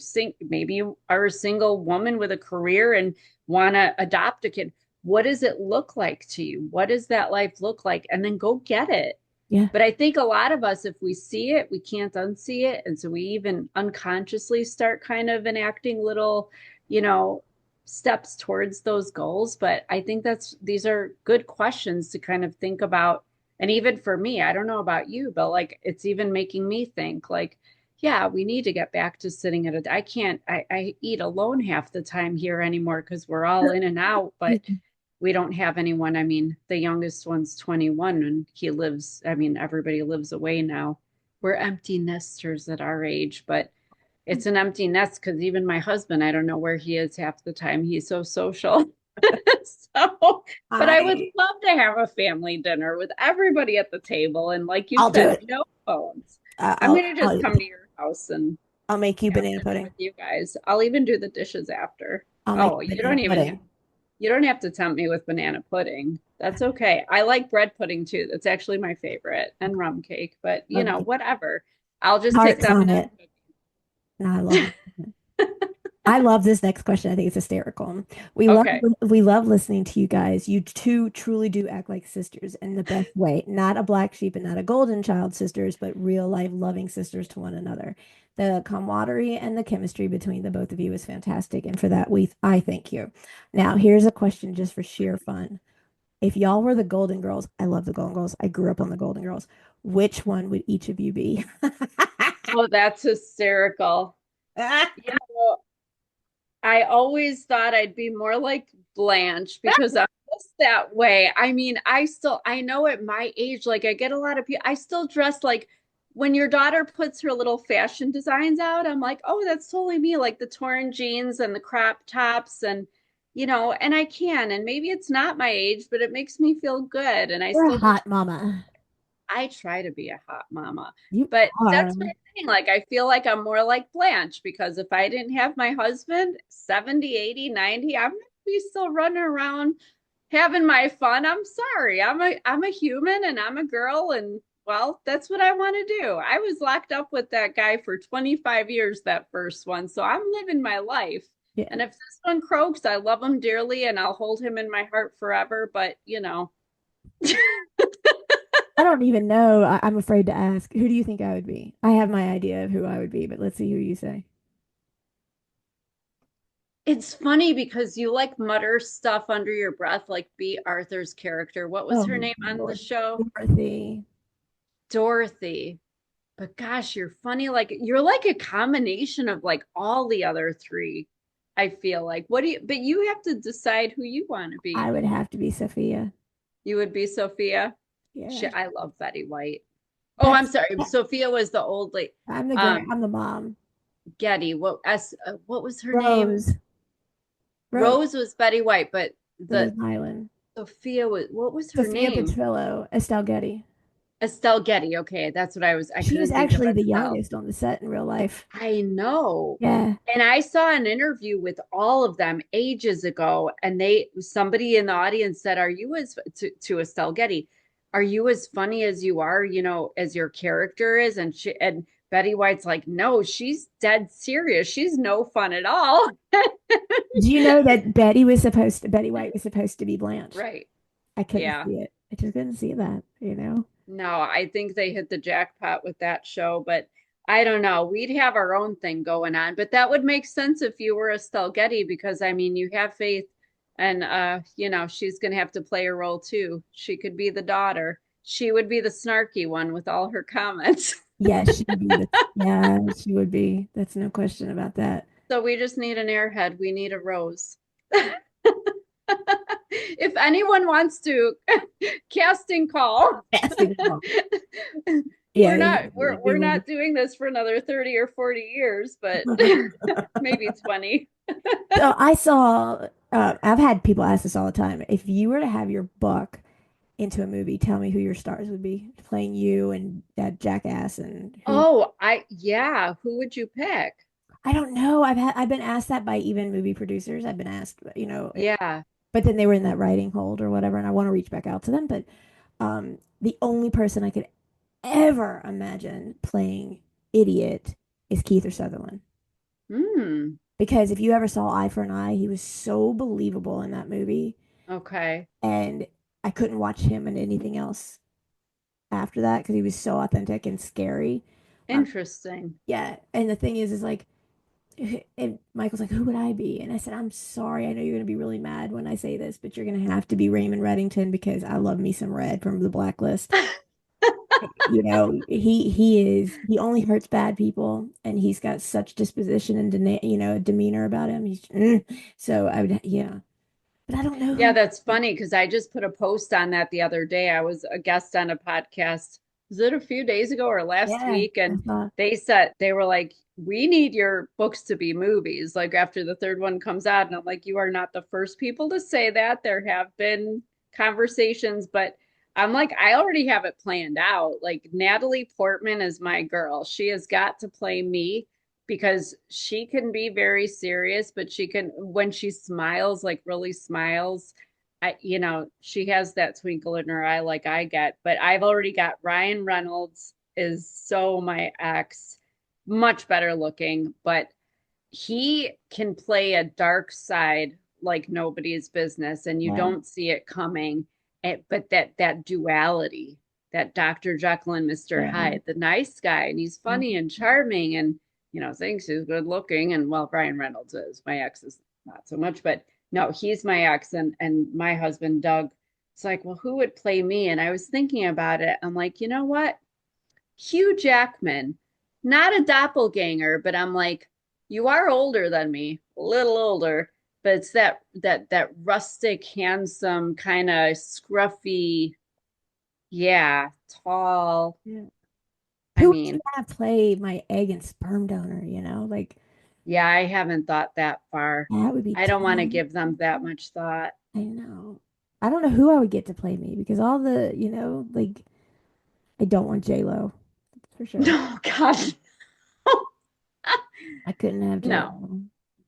maybe you are a single woman with a career and want to adopt a kid? What does it look like to you? What does that life look like? And then go get it. Yeah. But I think a lot of us, if we see it, we can't unsee it. And so we even unconsciously start kind of enacting little, you know, steps towards those goals. But I think these are good questions to kind of think about. And even for me, I don't know about you, but like it's even making me think like, yeah, we need to get back to sitting at I eat alone half the time here anymore because we're all in and out, but we don't have anyone. I mean, the youngest one's 21 and everybody lives away now. We're empty nesters at our age, but it's an empty nest because even my husband, I don't know where he is half the time. He's so social. So, but I would I love to have a family dinner with everybody at the table. And like you I'll do said, it. no phones. Uh, I'm I'll going to just I'll come to your house and I'll make you have banana dinner pudding. with you guys. I'll even do the dishes after. I'll make Oh, you banana pudding. you don't have to tempt me with banana pudding. That's okay. I like bread pudding too. That's actually my favorite, and rum cake, but Love cake. whatever. I'll just take Hearts that on banana it. No, I love it. I love this next question. I think it's hysterical. We love Okay. we love listening to you guys. You two truly do act like sisters in the best way. Not a black sheep and not a golden child sisters, but real life loving sisters to one another. The camaraderie and the chemistry between the both of you is fantastic, and for that I thank you. Now, here's a question just for sheer fun. If y'all were the Golden Girls, I love the Golden Girls. I grew up on the Golden Girls. Which one would each of you be? Oh, that's hysterical. You know, I always thought I'd be more like Blanche because I'm just that way. I mean, I know at my age, like I get a lot of people, I still dress like when your daughter puts her little fashion designs out, I'm like, oh, that's totally me, like the torn jeans and the crop tops and I can. And maybe it's not my age, but it makes me feel good. And I You're a still do hot mama. I try to be a hot mama, You but are. that's my thing. Like, I feel like I'm more like Blanche because if I didn't have my husband 70, 80, 90, I'm going to be still running around having my fun. I'm sorry. I'm a human and I'm a girl and well, that's what I want to do. I was locked up with that guy for 25 years, that first one. So I'm living my life. Yeah. And if this one croaks, I love him dearly and I'll hold him in my heart forever. But, I don't even know. I'm afraid to ask. Who do you think I would be? I have my idea of who I would be, but let's see who you say. It's funny because you like mutter stuff under your breath, like B. Arthur's character. What was her Oh, name on the Lord. show? Dorothy. Dorothy. But gosh, you're funny. Like you're like a combination of like all the other three. I feel like. But you have to decide who you want to I be. would have to be Sophia. You would be Sophia. Yeah. I love Betty White. Oh, I'm That's sorry. Sophia was the old lady. I'm the mom. Getty. What was her name? Rose. Rose. Rose was Betty White, but Rose the Nyland. Sophia was what was her Sophia name? Petrillo. Estelle Getty. Estelle Getty. Okay, that's what I She was couldn't think of actually the Estelle. youngest on the set in real life. I know. Yeah. And I saw an interview with all of them ages ago, and somebody in the audience said, "Are you to Estelle Getty? Are you as funny as you are, as your character is?" And Betty White's like, "No, she's dead serious. She's no fun at all." Do you know that Betty White was supposed to be Blanche? Right. I couldn't Yeah. see it. I just couldn't see that. No, I think they hit the jackpot with that show, but I don't know. We'd have our own thing going on, but that would make sense if you were Estelle Getty because I mean, you have Faith and she's going to have to play a role too. She could be the daughter. She would be the snarky one with all her comments. Yes, she would be. That's no question about that. So we just need an airhead. We need a Rose. If anyone wants to casting call. Casting call. Yeah, we're not doing this for another 30 or 40 years, but maybe 20. So I've had people ask this all the time. If you were to have your book into a movie, tell me who your stars would be playing you and that Jackass and who. Oh, who would you pick? I don't know. I've been asked that by even movie producers. I've been asked, Yeah. but then they were in that writing hold or whatever, and I want to reach back out to them. But the only person I could ever imagine playing idiot is Keith or Sutherland. Hmm. Because if you ever saw Eye for an Eye, he was so believable in that movie. Okay. And I couldn't watch him in anything else after that because he was so authentic and scary. Interesting. Yeah. And the thing is like, and Michael's like, who would I be? And I said, I'm sorry. I know you're going to be really mad when I say this, but you're going to have to be Raymond Reddington because I love me some Red from the Blacklist. He only hurts bad people and he's got such disposition and demeanor about him. So I would, yeah. But I don't know. Yeah, that's funny because I just put a post on that the other day. I was a guest on a podcast. Was it a few days ago or last week? And they were like, we need your books to be movies. Like after the third one comes out. And I'm like, you are not the first people to say that. There have been conversations, but I'm like, I already have it planned out. Like Natalie Portman is my girl. She has got to play me because she can be very serious, but she can, when she smiles, like really smiles, she has that twinkle in her eye like I get. But I've already got Ryan Reynolds is so my ex, much better looking, but he can play a dark side like nobody's business and you don't see it coming. But that duality, that Dr. Jekyll and Mr. Hyde, the nice guy, and he's funny and charming and thinks he's good looking. And well, Brian Reynolds is. My ex is not so much, but no, he's my ex and my husband, Doug, it's like, well, who would play me? And I was thinking about it. I'm like, you know what? Hugh Jackman, not a doppelganger, but I'm like, you are older than me, a little older, but it's that rustic, handsome, kind of scruffy, yeah, tall. Yeah. I Who would you mean, have play my egg and sperm donor, Like yeah, I haven't thought that far. that would be I don't want to give them that terrible. much thought. I know. I don't know who I would get to play me because all the, like I don't want J Lo for sure. No, God, I couldn't have J no, Lo.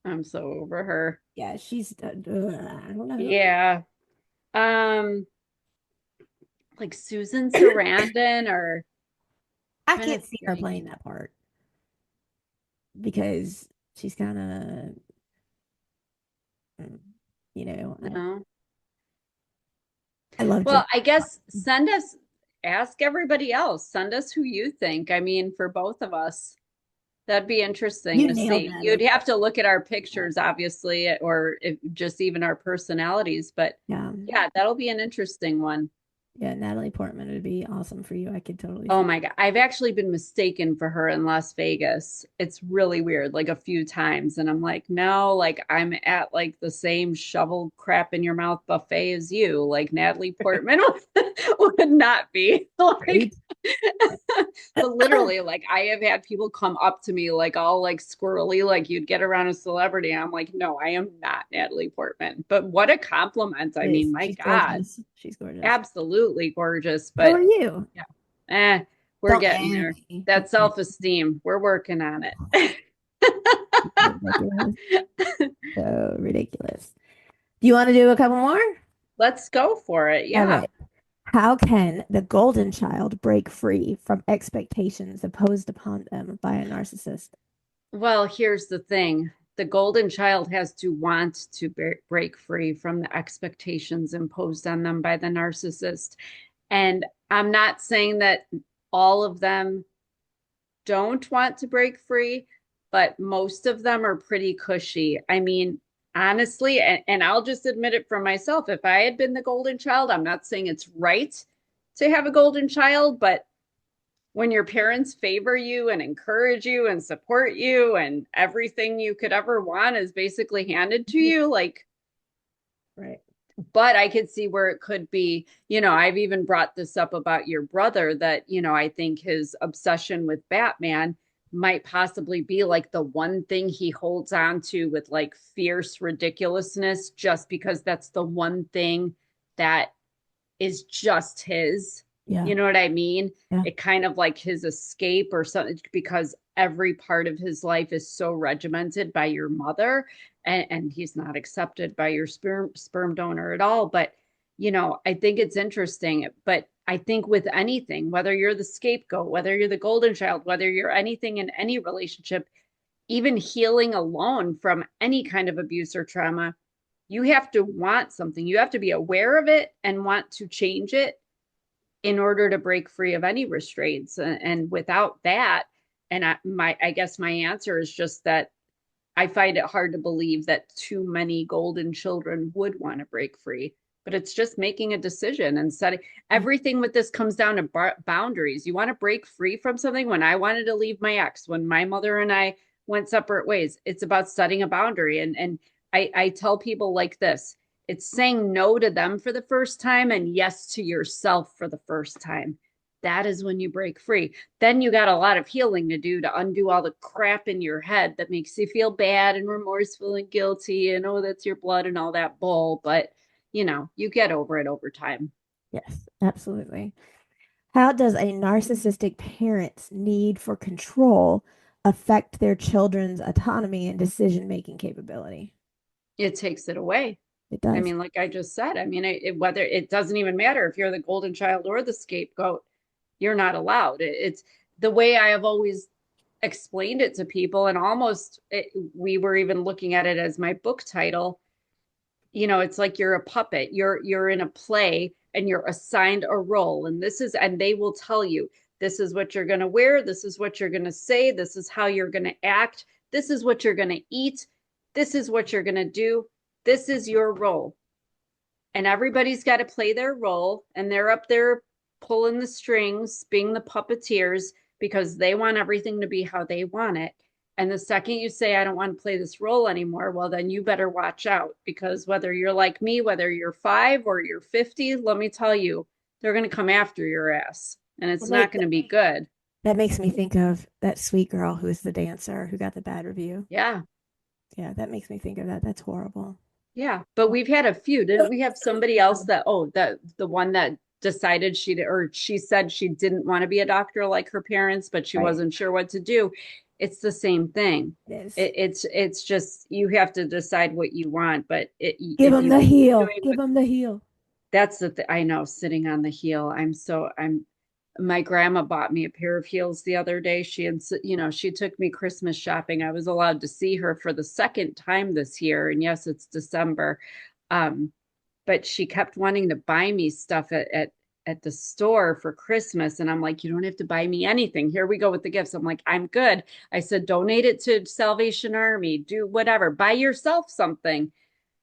I'm so over her. Yeah, she's. I don't know who. Yeah. Um, like Susan Sarandon or I trying can't to see her think. playing that part because she's kind of, you know, I, No. I love J. Well, I guess send us, ask everybody else, send us who you think. I mean, for both of us, that'd be interesting You to nailed see. You'd Natalie have to look at our Portman. pictures, obviously, or if, just even our personalities. But Yeah, yeah, that'll be an interesting one. yeah, Natalie Portman would be awesome for you. I could totally Oh see. my God. I've actually been mistaken for her in Las Vegas. It's really weird, like a few times. And I'm like, no, like I'm at like the same shovel crap in your mouth buffet as you. Like Natalie Portman would not be like, Right? but literally, like I have had people come up to me like all like squirrely, like you'd get around a celebrity. I'm like, no, I am not Natalie Portman. But what a compliment. I mean, my She's God, gorgeous. She's gorgeous. absolutely gorgeous. So But are you? yeah. Eh, we're Don't getting there. don't That self-esteem, we're working on it. ridiculous. So ridiculous. Do you want to do a couple more? Let's go for it. All Yeah. right. How can the golden child break free from expectations imposed upon them by a narcissist? Well, here's the thing. The golden child has to want to break free from the expectations imposed on them by the narcissist. And I'm not saying that all of them don't want to break free, but most of them are pretty cushy. I mean, honestly, and I'll just admit it for myself. If I had been the golden child, I'm not saying it's right to have a golden child, but when your parents favor you and encourage you and support you and everything you could ever want is basically handed to you, like, Right. but I could see where it could be, I've even brought this up about your brother that, I think his obsession with Batman might possibly be like the one thing he holds on to with like fierce ridiculousness, just because that's the one thing that is just his. Yeah. You know what I mean? Yeah. It kind of like his escape or something, because every part of his life is so regimented by your mother, and he's not accepted by your sperm donor at all. But I think it's interesting. But I think with anything, whether you're the scapegoat, whether you're the golden child, whether you're anything in any relationship, even healing alone from any kind of abuse or trauma, you have to want something. You have to be aware of it and want to change it in order to break free of any restraints. And without that, and I guess my answer is just that I find it hard to believe that too many golden children would want to break free. But it's just making a decision and setting everything with this comes down to boundaries. You want to break free from something. When I wanted to leave my ex, when my mother and I went separate ways, it's about setting a boundary. And I tell people like this, it's saying no to them for the first time and yes to yourself for the first time. That is when you break free. Then you got a lot of healing to do to undo all the crap in your head that makes you feel bad and remorseful and guilty and oh, that's your blood and all that bull. But you get over it over time. Yes, absolutely. How does a narcissistic parent's need for control affect their children's autonomy and decision-making capability? It takes it away. It I does. mean, like I just said, I mean, whether it doesn't even matter if you're the golden child or the scapegoat, you're not allowed. It's the way I have always explained it to people, and almost we were even looking at it as my book title. It's like you're a puppet. You're in a play and you're assigned a role, and they will tell you this is what you're going to wear, this is what you're going to say, this is how you're going to act, this is what you're going to eat, this is what you're going to do, this is your role. and everybody's got to play their role, and they're up there pulling the strings, being the puppeteers because they want everything to be how they want it. And the second you say, I don't want to play this role anymore, well, then you better watch out, because whether you're like me, whether you're 5 or you're 50, let me tell you, they're going to come after your ass, and it's not going to be good. That makes me think of that sweet girl who is the dancer who got the bad review. Yeah. Yeah, that makes me think of that. That's horrible. Yeah. But we've had a few. Didn't we have somebody else that, oh, the one that decided she said she didn't want to be a doctor like her parents, but she Right. wasn't sure what to do. It's the same thing. It is. It's just, you have to decide what you want, but Give if them you the keep heel. doing Give them the heel. that's I know, sitting on the heel. My grandma bought me a pair of heels the other day. She took me Christmas shopping. I was allowed to see her for the second time this year. And yes, it's December. But she kept wanting to buy me stuff at the store for Christmas. And I'm like, you don't have to buy me anything. Here we go with the gifts. I'm like, I'm good. I said, donate it to Salvation Army, do whatever, buy yourself something.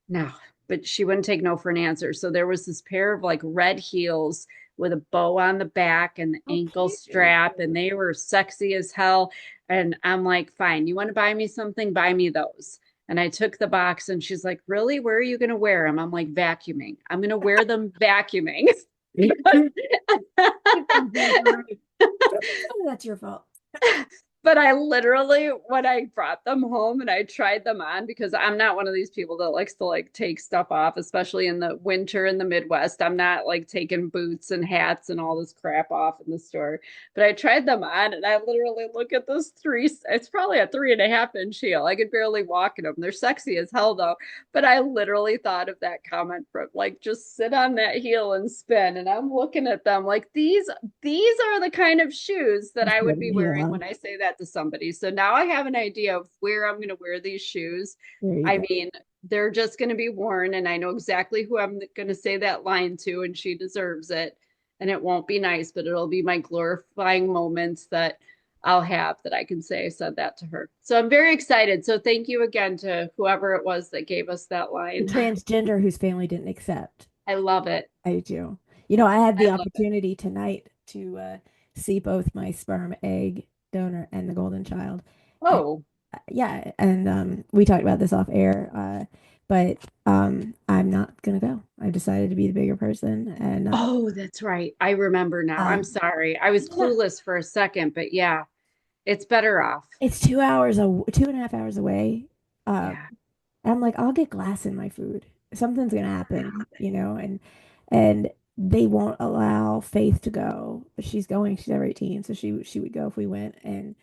No, but she wouldn't take no for an answer. So there was this pair of like red heels with a bow on the back and the ankle strap, and they were sexy as hell. And I'm like, fine, you want to buy me something? Buy me those. And I took the box, and she's like, really? Where are you going to wear them? I'm like, vacuuming. I'm going to wear them vacuuming. That's your fault. But I literally, when I brought them home and I tried them on, because I'm not one of these people that likes to like take stuff off, especially in the winter in the Midwest. I'm not like taking boots and hats and all this crap off in the store. But I tried them on, and I literally look at this it's probably a 3.5 inch heel. I could barely walk in them. They're sexy as hell though. But I literally thought of that comment from like, just sit on that heel and spin. And I'm looking at them like, these are the kind of shoes that I would be wearing when I say that to somebody. So now I have an idea of where I'm going to wear these shoes. I mean, they're just going to be worn, and I know exactly who I'm going to say that line to, and she deserves it. And it won't be nice, but it'll be my glorifying moments that I'll have, that I can say I said that to her. So I'm very excited. So thank you again to whoever it was that gave us that line. The transgender whose family didn't accept. I love it. I do. You know, I had the opportunity tonight to see both my sperm egg donor and the golden child. Oh, yeah. And we talked about this off air. But I'm not gonna go. I decided to be the bigger person. And oh, that's right. I remember now. I'm sorry. I was clueless for a second, but yeah, it's better off. It's 2.5 hours away. And I'm like, I'll get glass in my food. Something's gonna happen, you know, and they won't allow Faith to go. But she's going, she's over 18, so she would go if we went. And,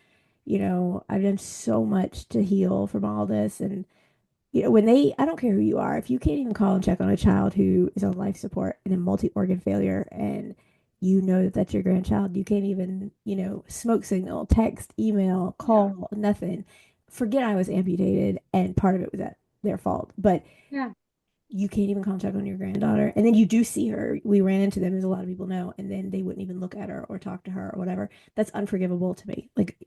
you know, I've done so much to heal from all this. And, you know, I don't care who you are, if you can't even call and check on a child who is on life support and in multi-organ failure, and you know that that's your grandchild, you can't even, you know, smoke signal, text, email, call, nothing. Forget I was amputated and part of it was at their fault, but yeah, you can't even call and check on your granddaughter. And then you do see her. We ran into them, as a lot of people know, and then they wouldn't even look at her or talk to her or whatever. That's unforgivable to me. Like,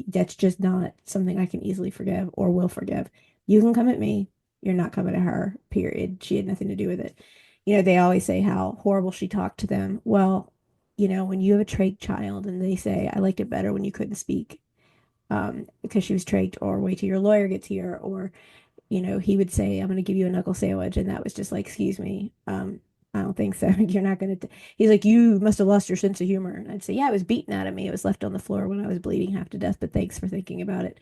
that's just not something I can easily forgive or will forgive. You can come at me. You're not coming at her, period. She had nothing to do with it. You know, they always say how horrible she talked to them. Well, you know, when you have a trach child and they say, I liked it better when you couldn't speak because she was trached, or wait till your lawyer gets here, or, you know, he would say, I'm going to give you a knuckle sandwich. And that was just like, excuse me. I don't think so. You're not going to. He's like, you must have lost your sense of humor. And I'd say, yeah, it was beaten out of me. It was left on the floor when I was bleeding half to death. But thanks for thinking about it.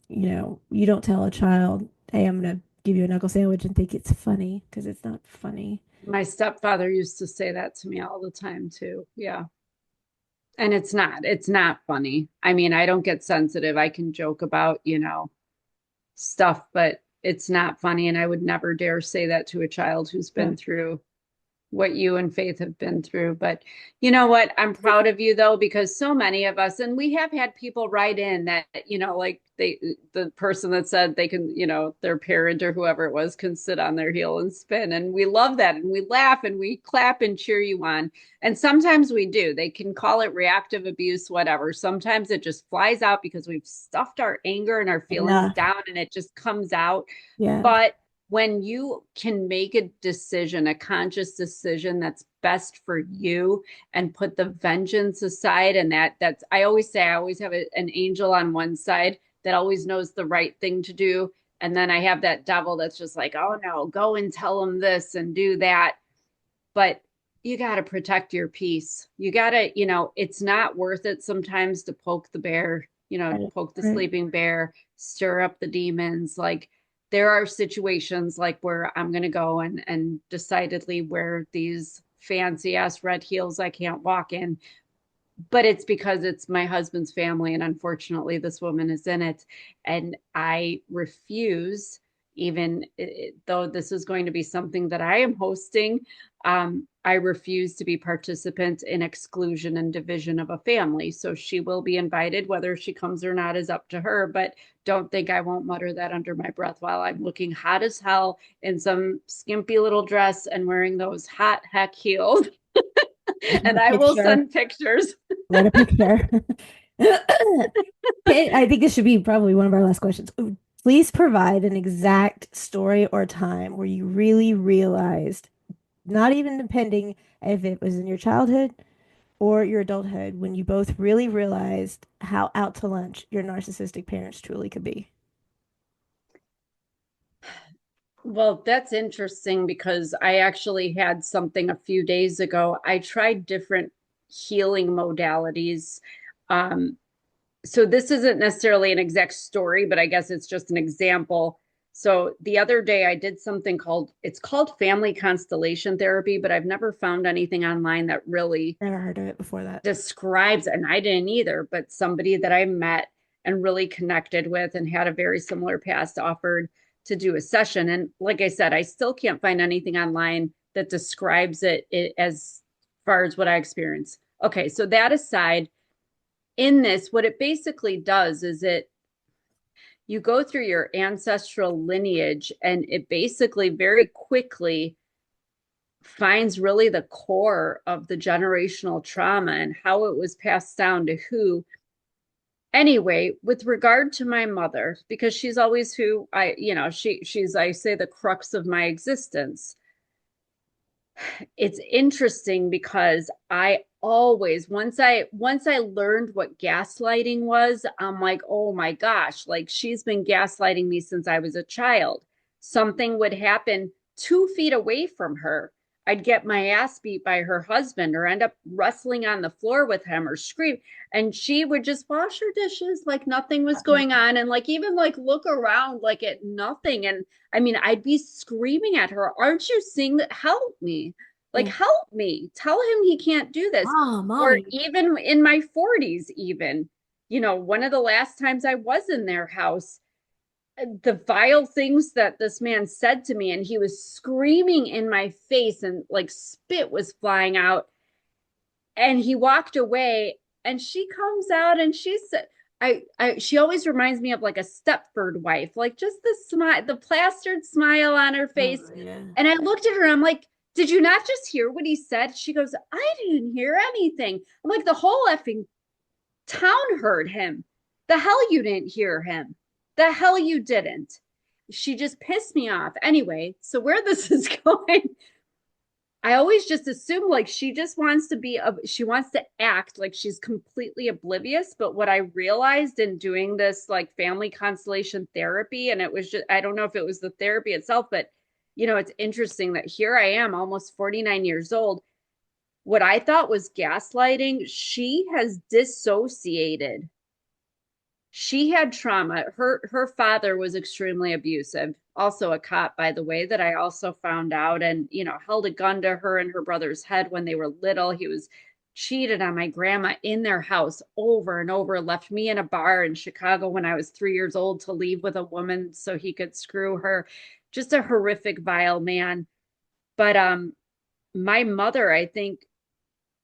You know, you don't tell a child, hey, I'm going to give you a knuckle sandwich and think it's funny, because it's not funny. My stepfather used to say that to me all the time too. Yeah. And it's not funny. I mean, I don't get sensitive. I can joke about, you know, stuff, but it's not funny. And I would never dare say that to a child who's been through what you and Faith have been through. But you know what? I'm proud of you though, because so many of us, and we have had people write in that, you know, like the person that said they can, you know, their parent or whoever it was can sit on their heel and spin. And we love that. And we laugh and we clap and cheer you on. And sometimes we do. They can call it reactive abuse, whatever. Sometimes it just flies out because we've stuffed our anger and our feelings down and it just comes out. Yeah. But when you can make a decision, a conscious decision that's best for you and put the vengeance aside, and that's, I always say, I always have an angel on one side that always knows the right thing to do. And then I have that devil that's just like, oh no, go and tell him this and do that. But you got to protect your peace. You got to, it's not worth it sometimes to poke the bear, poke the sleeping bear, stir up the demons. Like, there are situations like where I'm going to go and decidedly wear these fancy ass red heels I can't walk in, but it's because it's my husband's family. And unfortunately, this woman is in it. And I refuse, even though this is going to be something that I am hosting, I refuse to be participant in exclusion and division of a family. So she will be invited. Whether she comes or not is up to her, but don't think I won't mutter that under my breath while I'm looking hot as hell in some skimpy little dress and wearing those hot heck heels. And I will send pictures. Write a picture. I think this should be probably one of our last questions. Please provide an exact story or time where you really realized, not even depending if it was in your childhood or your adulthood, when you both really realized how out to lunch your narcissistic parents truly could be. Well, that's interesting because I actually had something a few days ago. I tried different healing modalities. So this isn't necessarily an exact story, but I guess it's just an example. So the other day I did something it's called family constellation therapy, but I've never found anything online that really Never heard of it before that. describes, and I didn't either, but somebody that I met and really connected with and had a very similar past offered to do a session. And like I said, I still can't find anything online that describes it as far as what I experienced. Okay, so that aside, in this, what it basically does is you go through your ancestral lineage, and it basically very quickly finds really the core of the generational trauma and how it was passed down to who. Anyway, with regard to my mother, because she's always who she's, I say, the crux of my existence. It's interesting because I always, once I learned what gaslighting was, I'm like, oh my gosh, like she's been gaslighting me since I was a child. Something would happen 2 feet away from her. I'd get my ass beat by her husband or end up wrestling on the floor with him or scream. And she would just wash her dishes like nothing was going on. And like, even like look around like at nothing. And I mean, I'd be screaming at her, aren't you seeing that? Help me. Like, help me. Tell him he can't do this. Or even in my 40s, even, one of the last times I was in their house, the vile things that this man said to me, and he was screaming in my face and like spit was flying out. And he walked away, and she comes out and she said, she always reminds me of like a Stepford wife, like just the smile, the plastered smile on her face. Oh, yeah. And I looked at her, I'm like, did you not just hear what he said? She goes, I didn't hear anything. I'm like, the whole effing town heard him. The hell you didn't hear him. The hell you didn't. She just pissed me off. Anyway, so where this is going, I always just assume like she just wants to she wants to act like she's completely oblivious. But what I realized in doing this like family constellation therapy, and it was just, I don't know if it was the therapy itself, but it's interesting that here I am almost 49 years old. What I thought was gaslighting, she has dissociated. She had trauma. Her father was extremely abusive, also a cop, by the way, that I also found out, and held a gun to her and her brother's head when they were little. He was cheated on my grandma in their house over and over, left me in a bar in Chicago when I was 3 years old to leave with a woman so he could screw her. Just a horrific, vile man. But my mother, I think,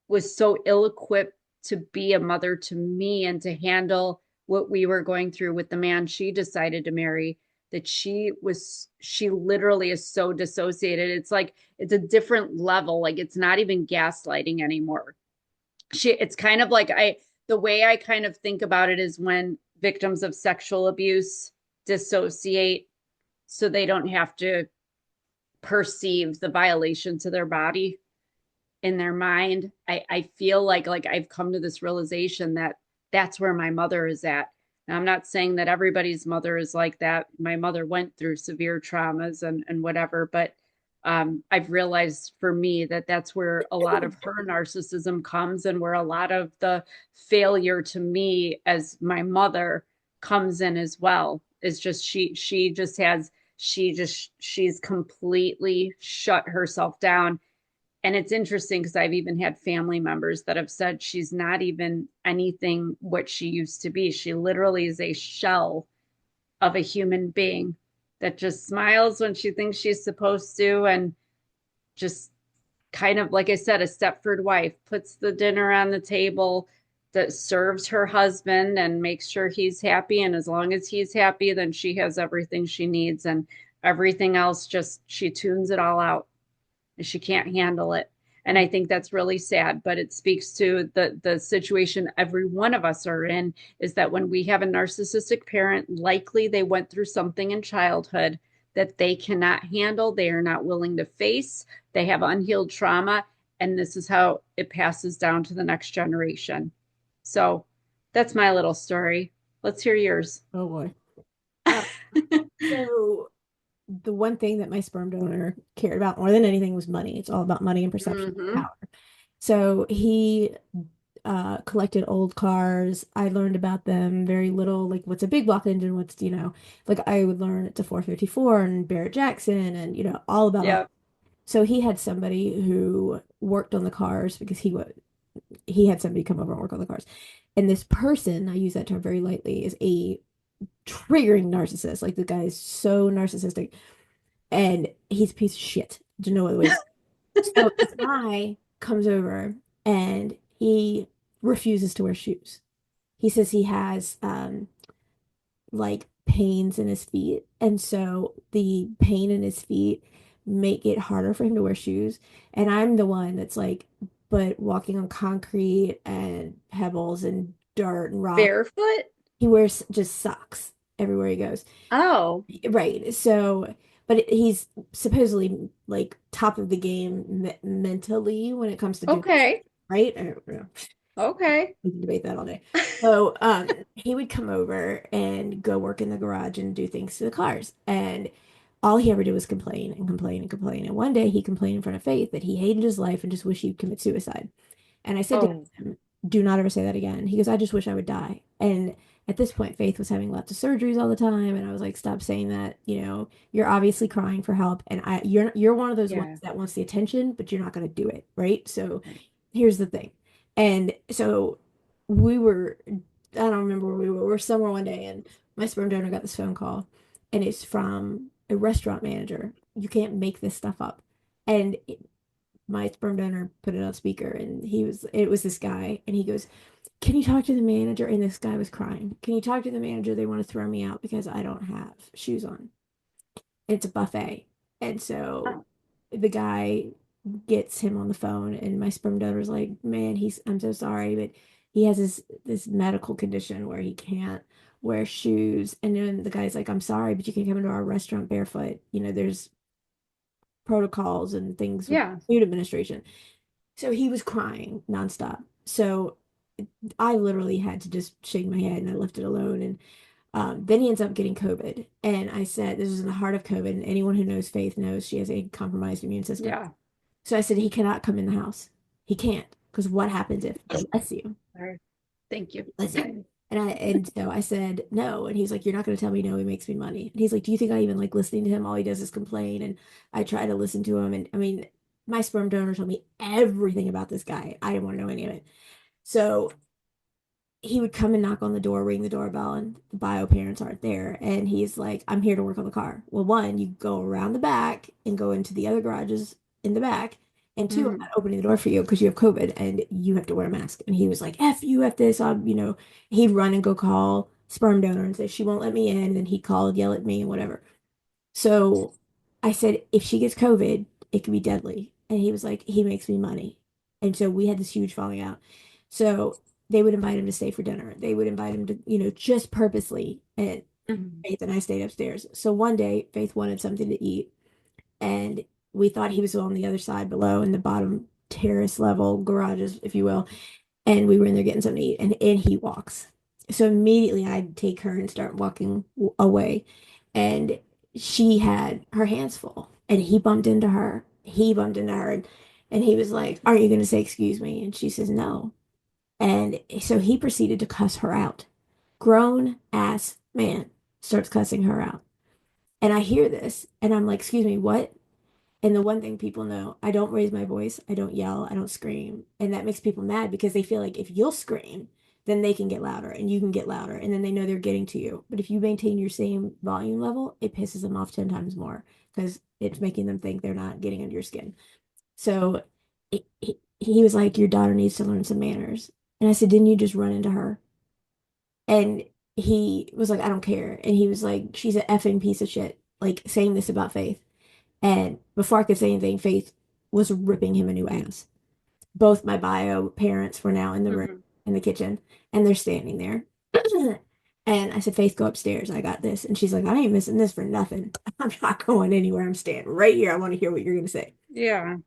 was so ill-equipped to be a mother to me and to handle what we were going through with the man she decided to marry, that she literally is so dissociated. It's like, it's a different level. Like, it's not even gaslighting anymore. It's kind of like the way I kind of think about it is when victims of sexual abuse dissociate. so they don't have to perceive the violation to their body in their mind. I feel like I've come to this realization that that's where my mother is at. And I'm not saying that everybody's mother is like that. My mother went through severe traumas and whatever, but I've realized for me that that's where a lot of her narcissism comes, and where a lot of the failure to me as my mother comes in as well. Is just she's completely shut herself down. And it's interesting because I've even had family members that have said she's not even anything what she used to be. She literally is a shell of a human being that just smiles when she thinks she's supposed to, and just kind of, like I said, a Stepford wife, puts the dinner on the table, that serves her husband and makes sure he's happy. And as long as he's happy, then she has everything she needs, and everything else, just she tunes it all out. She can't handle it. And I think that's really sad, but it speaks to the situation every one of us are in, is that when we have a narcissistic parent, likely they went through something in childhood that they cannot handle, they are not willing to face, they have unhealed trauma, and this is how it passes down to the next generation. So that's my little story. Let's hear yours. Oh boy. So the one thing that my sperm donor cared about more than anything was money. It's all about money and perception of Mm-hmm. power. So he collected old cars. I learned about them very little, like what's a big block engine, what's, like I would learn it's a 454 and Barrett Jackson and, all about all. Yeah. So he had somebody who worked on the cars because he had somebody come over and work on the cars. And this person, I use that term very lightly, is a triggering narcissist. Like the guy is so narcissistic and he's a piece of shit. Do you know other ways? So this guy comes over and he refuses to wear shoes. He says he has like pains in his feet, and so the pain in his feet make it harder for him to wear shoes. And I'm the one that's like, but walking on concrete and pebbles and dirt and rock, Barefoot? he wears just socks everywhere he goes. Oh, Right. So, but he's supposedly like top of the game mentally when it comes to doing, okay. right? I don't know. Okay. We can debate that all day. So, he would come over and go work in the garage and do things to the cars. And all he ever did was complain and complain and complain. And one day he complained in front of Faith that he hated his life and just wished he'd commit suicide. And I said to Oh, him, do not ever say that again. He goes, I just wish I would die. And at this point, Faith was having lots of surgeries all the time. And I was like, stop saying that. You're obviously crying for help. And you're one of those yeah. ones that wants the attention, but you're not going to do it. Right. So Right. here's the thing. And so we were, I don't remember where we were. We were somewhere one day and my sperm donor got this phone call and it's from a restaurant manager. You can't make this stuff up. And my sperm donor put it on speaker and it was this guy and he goes, can you talk to the manager? And this guy was crying. Can you talk to the manager? They want to throw me out because I don't have shoes on. It's a buffet. And so the guy gets him on the phone and my sperm donor's like, man, I'm so sorry, but he has this medical condition where he can't wear shoes. And then the guy's like, I'm sorry, but you can come into our restaurant barefoot. There's protocols and things with Yeah. food administration. So he was crying nonstop. So I literally had to just shake my head and I left it alone. And then he ends up getting COVID. And I said, this was in the heart of COVID. And anyone who knows Faith knows she has a compromised immune system. Yeah. So I said, he cannot come in the house. He can't. Because what happens if, bless you, All right. Thank you. bless you. And so I said, no. And he's like, you're not going to tell me no. He makes me money. And he's like, do you think I even like listening to him? All he does is complain. And I try to listen to him. And I mean, my sperm donor told me everything about this guy. I didn't want to know any of it. So he would come and knock on the door, ring the doorbell, and the bio parents aren't there. And he's like, I'm here to work on the car. Well, one, you go around the back and go into the other garages in the back. And two, I'm Mm. not opening the door for you because you have COVID and you have to wear a mask. And he was like, F you, F this. He'd run and go call sperm donor and say, she won't let me in. And then he'd call and yell at me and whatever. So I said, if she gets COVID, it could be deadly. And he was like, he makes me money. And so we had this huge falling out. So they would invite him to stay for dinner. They would invite him to, just purposely. And Faith and I stayed upstairs. So one day, Faith wanted something to eat, and we thought he was on the other side below in the bottom terrace level garages, if you will. And we were in there getting something to eat, and in he walks. So immediately I'd take her and start walking away. And she had her hands full, and he bumped into her. He bumped into her, and he was like, "Aren't you going to say excuse me?" And she says, "No." And so he proceeded to cuss her out. Grown ass man starts cussing her out. And I hear this, and I'm like, "Excuse me, what?" And the one thing people know, I don't raise my voice, I don't yell, I don't scream. And that makes people mad because they feel like if you'll scream, then they can get louder and you can get louder. And then they know they're getting to you. But if you maintain your same volume level, it pisses them off 10 times more because it's making them think they're not getting under your skin. So he was like, "Your daughter needs to learn some manners." And I said, "Didn't you just run into her?" And he was like, "I don't care." And he was like, "She's an effing piece of shit," like saying this about Faith. And before I could say anything, Faith was ripping him a new ass. Both my bio parents were now in the room, Mhm. in the kitchen, and they're standing there. And I said, "Faith, go upstairs. I got this." And she's like, "I ain't missing this for nothing. I'm not going anywhere. I'm staying right here. I want to hear what you're going to say." Yeah.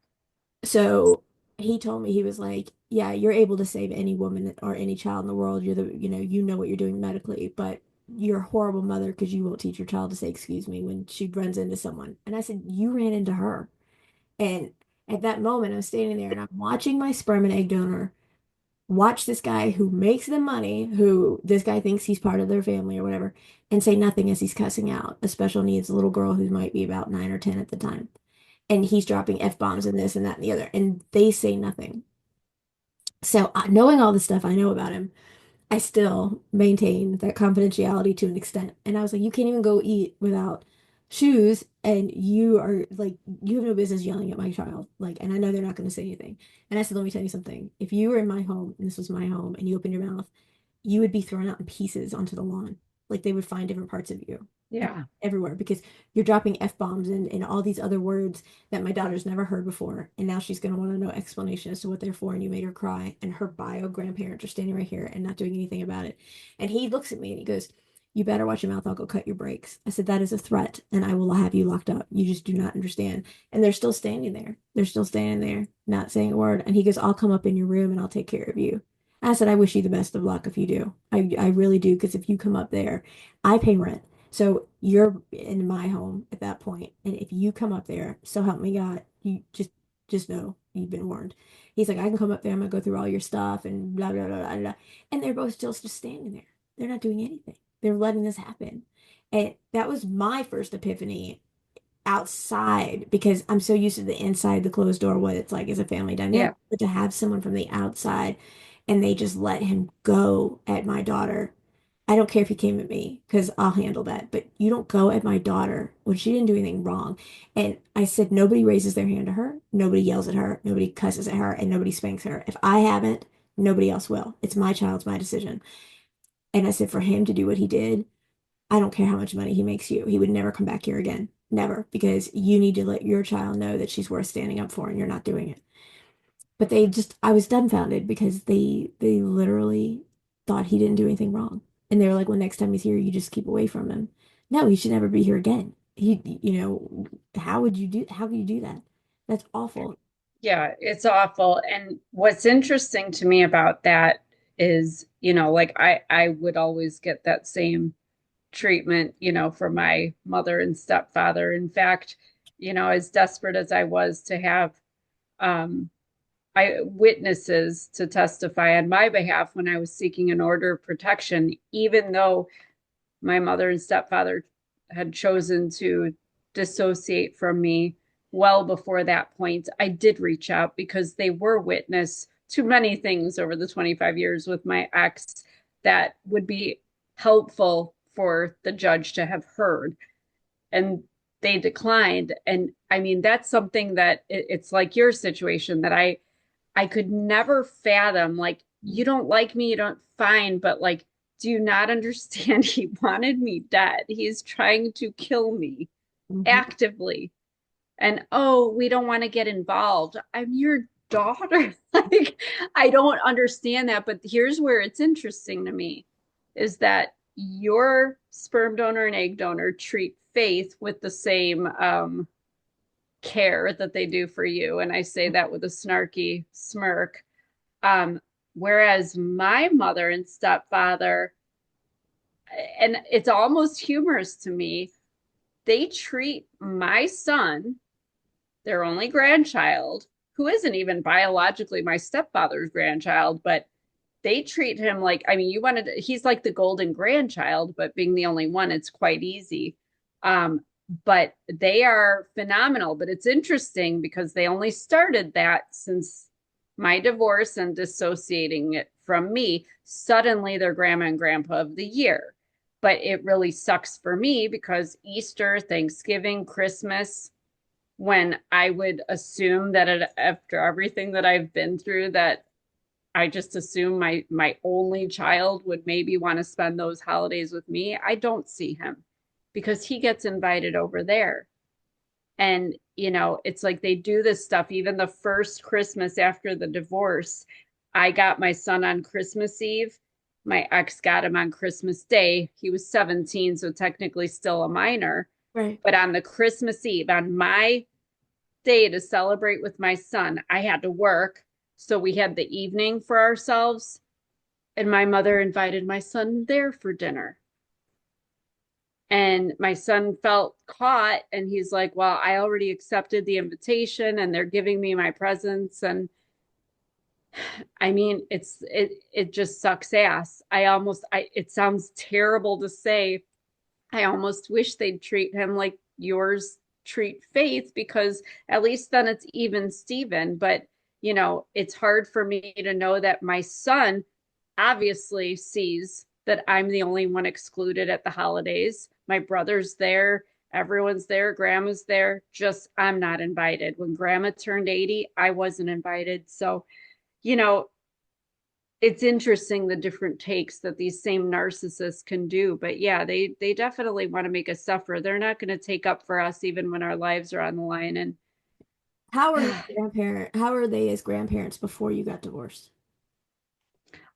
So he told me, he was like, "Yeah, you're able to save any woman or any child in the world. You're the, you know what you're doing medically, but you're a horrible mother because you won't teach your child to say excuse me when she runs into someone." And I said, "You ran into her." And at that moment, I'm standing there and I'm watching my sperm and egg donor watch this guy who makes them money, who this guy thinks he's part of their family or whatever, and say nothing as he's cussing out a special needs little girl who might be about 9 or 10 at the time. And he's dropping F-bombs and this and that and the other, and they say nothing. So, knowing all the stuff I know about him, I still maintain that confidentiality to an extent. And I was like, "You can't even go eat without shoes, and you are like, you have no business yelling at my child." Like, and I know they're not going to say anything. And I said, "Let me tell you something. If you were in my home and this was my home and you opened your mouth, you would be thrown out in pieces onto the lawn. Like they would find different parts of you Yeah. everywhere because you're dropping F-bombs and all these other words that my daughter's never heard before. And now she's going to want to know explanation as to what they're for. And you made her cry. And her bio grandparents are standing right here and not doing anything about it." And he looks at me and he goes, "You better watch your mouth. I'll go cut your brakes." I said, "That is a threat and I will have you locked up. You just do not understand." And they're still standing there. They're still standing there, not saying a word. And he goes, "I'll come up in your room and I'll take care of you." I said, "I wish you the best of luck if you do. I really do. Because if you come up there, I pay rent. So you're in my home at that point. And if you come up there, so help me God, you just know you've been warned." He's like, "I can come up there. I'm gonna go through all your stuff and blah blah blah blah blah." And they're both still just standing there. They're not doing anything. They're letting this happen. And that was my first epiphany outside because I'm so used to the inside, the closed door, what it's like as a family Yeah. dynamic. But to have someone from the outside and they just let him go at my daughter. I don't care if he came at me because I'll handle that. But you don't go at my daughter when she didn't do anything wrong. And I said, nobody raises their hand to her, nobody yells at her, nobody cusses at her, and nobody spanks her. If I haven't, nobody else will. It's my child's my decision. And I said, for him to do what he did, I don't care how much money he makes you. He would never come back here again. Never, because you need to let your child know that she's worth standing up for and you're not doing it. But they just, I was dumbfounded because they literally thought he didn't do anything wrong. And they were like, "Well, next time he's here, you just keep away from him." No, he should never be here again. How could you do that? That's awful. Yeah, it's awful. And what's interesting to me about that is, like I would always get that same treatment, for my mother and stepfather. In fact, as desperate as I was to have um I witnesses to testify on my behalf when I was seeking an order of protection, even though my mother and stepfather had chosen to dissociate from me well before that point, I did reach out because they were witness to many things over the 25 years with my ex that would be helpful for the judge to have heard. And they declined. And I mean, that's something that it's like your situation that I could never fathom. Like, you don't like me, you don't fine, but like, do you not understand? He wanted me dead. He's trying to kill me Mhm. actively. And oh, we don't want to get involved. I'm your daughter. Like, I don't understand that. But here's where it's interesting to me is that your sperm donor and egg donor treat Faith with the same care that they do for you. And I say that with a snarky smirk. Whereas my mother and stepfather, and it's almost humorous to me, they treat my son, their only grandchild, who isn't even biologically my stepfather's grandchild, but they treat him like, I mean, he's like the golden grandchild, but being the only one, it's quite easy. But they are phenomenal. But it's interesting because they only started that since my divorce and dissociating it from me. Suddenly they're grandma and grandpa of the year. But it really sucks for me because Easter, Thanksgiving, Christmas, when I would assume that after everything that I've been through, that I just assume my only child would maybe want to spend those holidays with me. I don't see him because he gets invited over there. And, it's like they do this stuff. Even the first Christmas after the divorce, I got my son on Christmas Eve. My ex got him on Christmas Day. He was 17, so technically still a minor. Right. But on the Christmas Eve, on my day to celebrate with my son, I had to work. So we had the evening for ourselves. And my mother invited my son there for dinner. And my son felt caught and he's like, well, I already accepted the invitation and they're giving me my presents. And I mean, it just sucks ass. It sounds terrible to say. I almost wish they'd treat him like yours treat Faith, because at least then it's even Steven. But, it's hard for me to know that my son obviously sees that I'm the only one excluded at the holidays. My brother's there, everyone's there, grandma's there, just I'm not invited. When grandma turned 80, I wasn't invited. So, it's interesting the different takes that these same narcissists can do. But yeah, they definitely want to make us suffer. They're not going to take up for us even when our lives are on the line. And How are they as grandparents before you got divorced?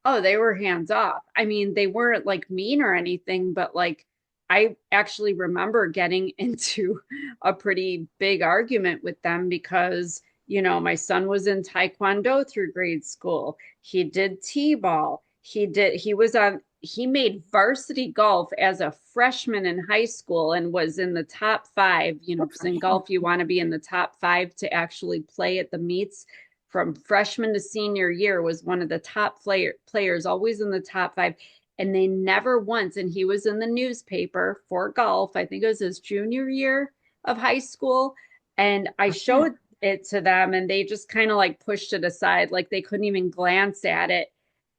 oh, they were hands off. I mean, they weren't like mean or anything, but like I actually remember getting into a pretty big argument with them because, my son was in Taekwondo through grade school. He did T-ball. He made varsity golf as a freshman in high school and was in the top 5, because in golf, you want to be in the top 5 to actually play at the meets. From freshman to senior year was one of the top players, always in the top 5. And they never once, and he was in the newspaper for golf. I think it was his junior year of high school. And I showed it to them and they just kind of like pushed it aside. Like they couldn't even glance at it.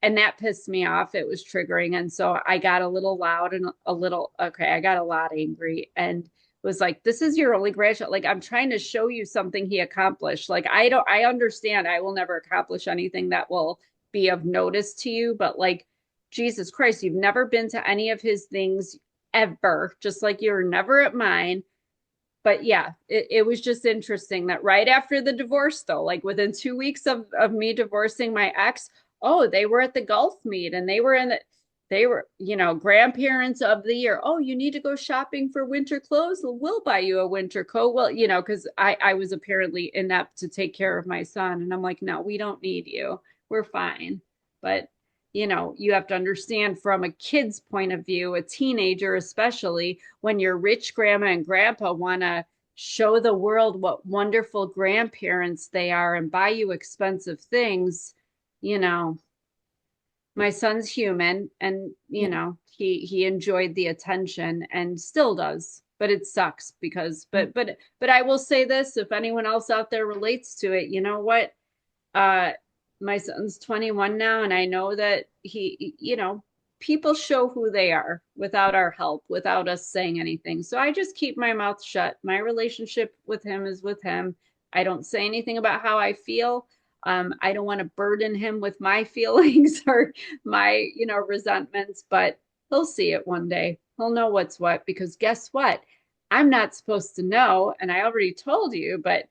And that pissed me off. It was triggering. And so I got a little loud and I got a lot angry and was like, this is your only grandchild. Like, I'm trying to show you something he accomplished. Like, I understand I will never accomplish anything that will be of notice to you, but like, Jesus Christ, you've never been to any of his things ever, just like you're never at mine. But yeah, it was just interesting that right after the divorce, though, like within 2 weeks of me divorcing my ex, oh, they were at the golf meet and they were, grandparents of the year. Oh, you need to go shopping for winter clothes? We'll buy you a winter coat. Well, because I was apparently inept to take care of my son. And I'm like, no, we don't need you. We're fine. But, you have to understand from a kid's point of view, a teenager, especially when your rich grandma and grandpa want to show the world what wonderful grandparents they are and buy you expensive things, my son's human and he enjoyed the attention and still does, but it sucks because but I will say this, if anyone else out there relates to it, you know what, my son's 21 now and I know that he people show who they are without our help, without us saying anything. So I just keep my mouth shut. My relationship with him is with him. I don't say anything about how I feel. I don't want to burden him with my feelings or my, resentments, but he'll see it one day. He'll know what's what, because guess what? I'm not supposed to know. And I already told you, but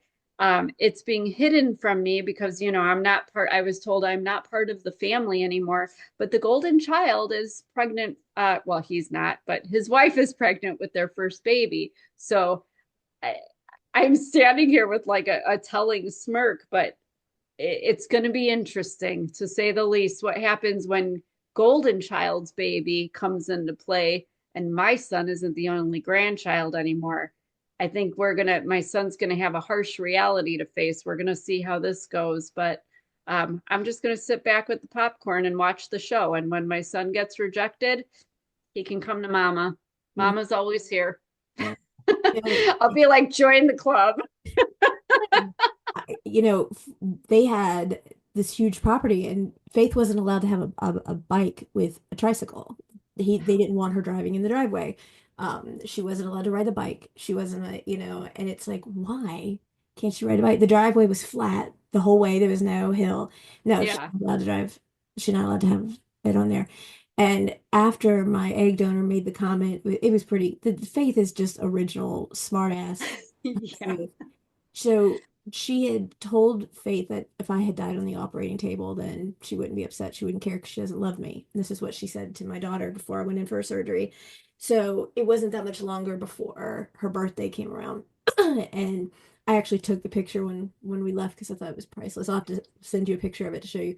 it's being hidden from me because, I'm not part, I was told I'm not part of the family anymore. But the golden child is pregnant. Well, he's not, but his wife is pregnant with their first baby. So I, I'm standing here with like a telling smirk, but it's going to be interesting to say the least. What happens when golden child's baby comes into play and my son isn't the only grandchild anymore? I think my son's gonna have a harsh reality to face. We're gonna see how this goes, but I'm just gonna sit back with the popcorn and watch the show. And when my son gets rejected, he can come to mama. Mama's always here. Yeah. I'll be like, join the club. You know, they had this huge property, and Faith wasn't allowed to have a bike with a tricycle. They didn't want her driving in the driveway. She wasn't allowed to ride the bike. She wasn't and it's like, why can't she ride a bike? The driveway was flat the whole way. There was no hill. No, she's Yeah. not allowed to drive. She's not allowed to have it on there. And after my egg donor made the comment, it was pretty. The Faith is just original smart ass. Yeah. So she had told Faith that if I had died on the operating table, then she wouldn't be upset. She wouldn't care because she doesn't love me. And this is what she said to my daughter before I went in for surgery. So it wasn't that much longer before her birthday came around. And I actually took the picture when we left because I thought it was priceless. I'll have to send you a picture of it to show you.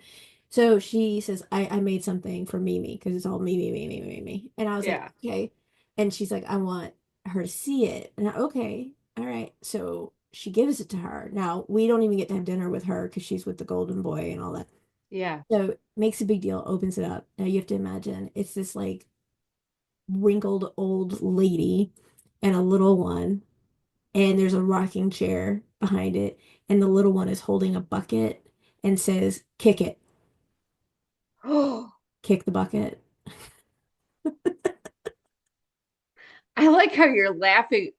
So she says, I made something for Mimi because it's all me, me, me, me, me, me. And I was like, Yeah. okay. And she's like, I want her to see it. And okay, all right. So she gives it to her. Now we don't even get to have dinner with her because she's with the golden boy and all that. Yeah. So makes a big deal, opens it up. Now you have to imagine it's this like wrinkled old lady and a little one, and there's a rocking chair behind it, and the little one is holding a bucket and says, "Kick it, Oh, kick the bucket." I like how you're laughing.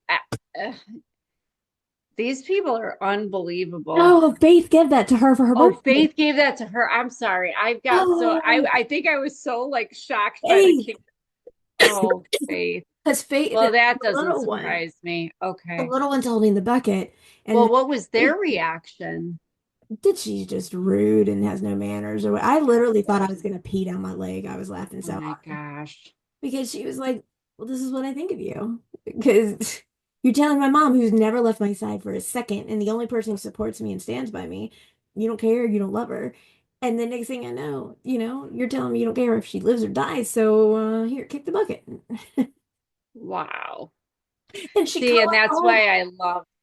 These people are unbelievable. Oh, Faith gave that to her for her Oh, birthday. Faith gave that to her. I'm sorry. I've got so Oh, I think I was so like shocked by the Faith, kick. Oh, Faith. because Faith, Well, that the doesn't little one, surprise me. the Okay. little one's holding the bucket, Well, and what was their Faith, reaction? did she's just rude and has no manners? Or what? I literally Of thought I course. was gonna pee down my leg. I was laughing Oh so my hard gosh. because she was like, "Well, this is what I think of you," because you're telling my mom, who's never left my side for a second, and the only person who supports me and stands by me, you don't care, you don't love her. And the next thing I know, you're telling me you don't care if she lives or dies. So here, kick the bucket. Wow. And she See, colored and the that's whole. why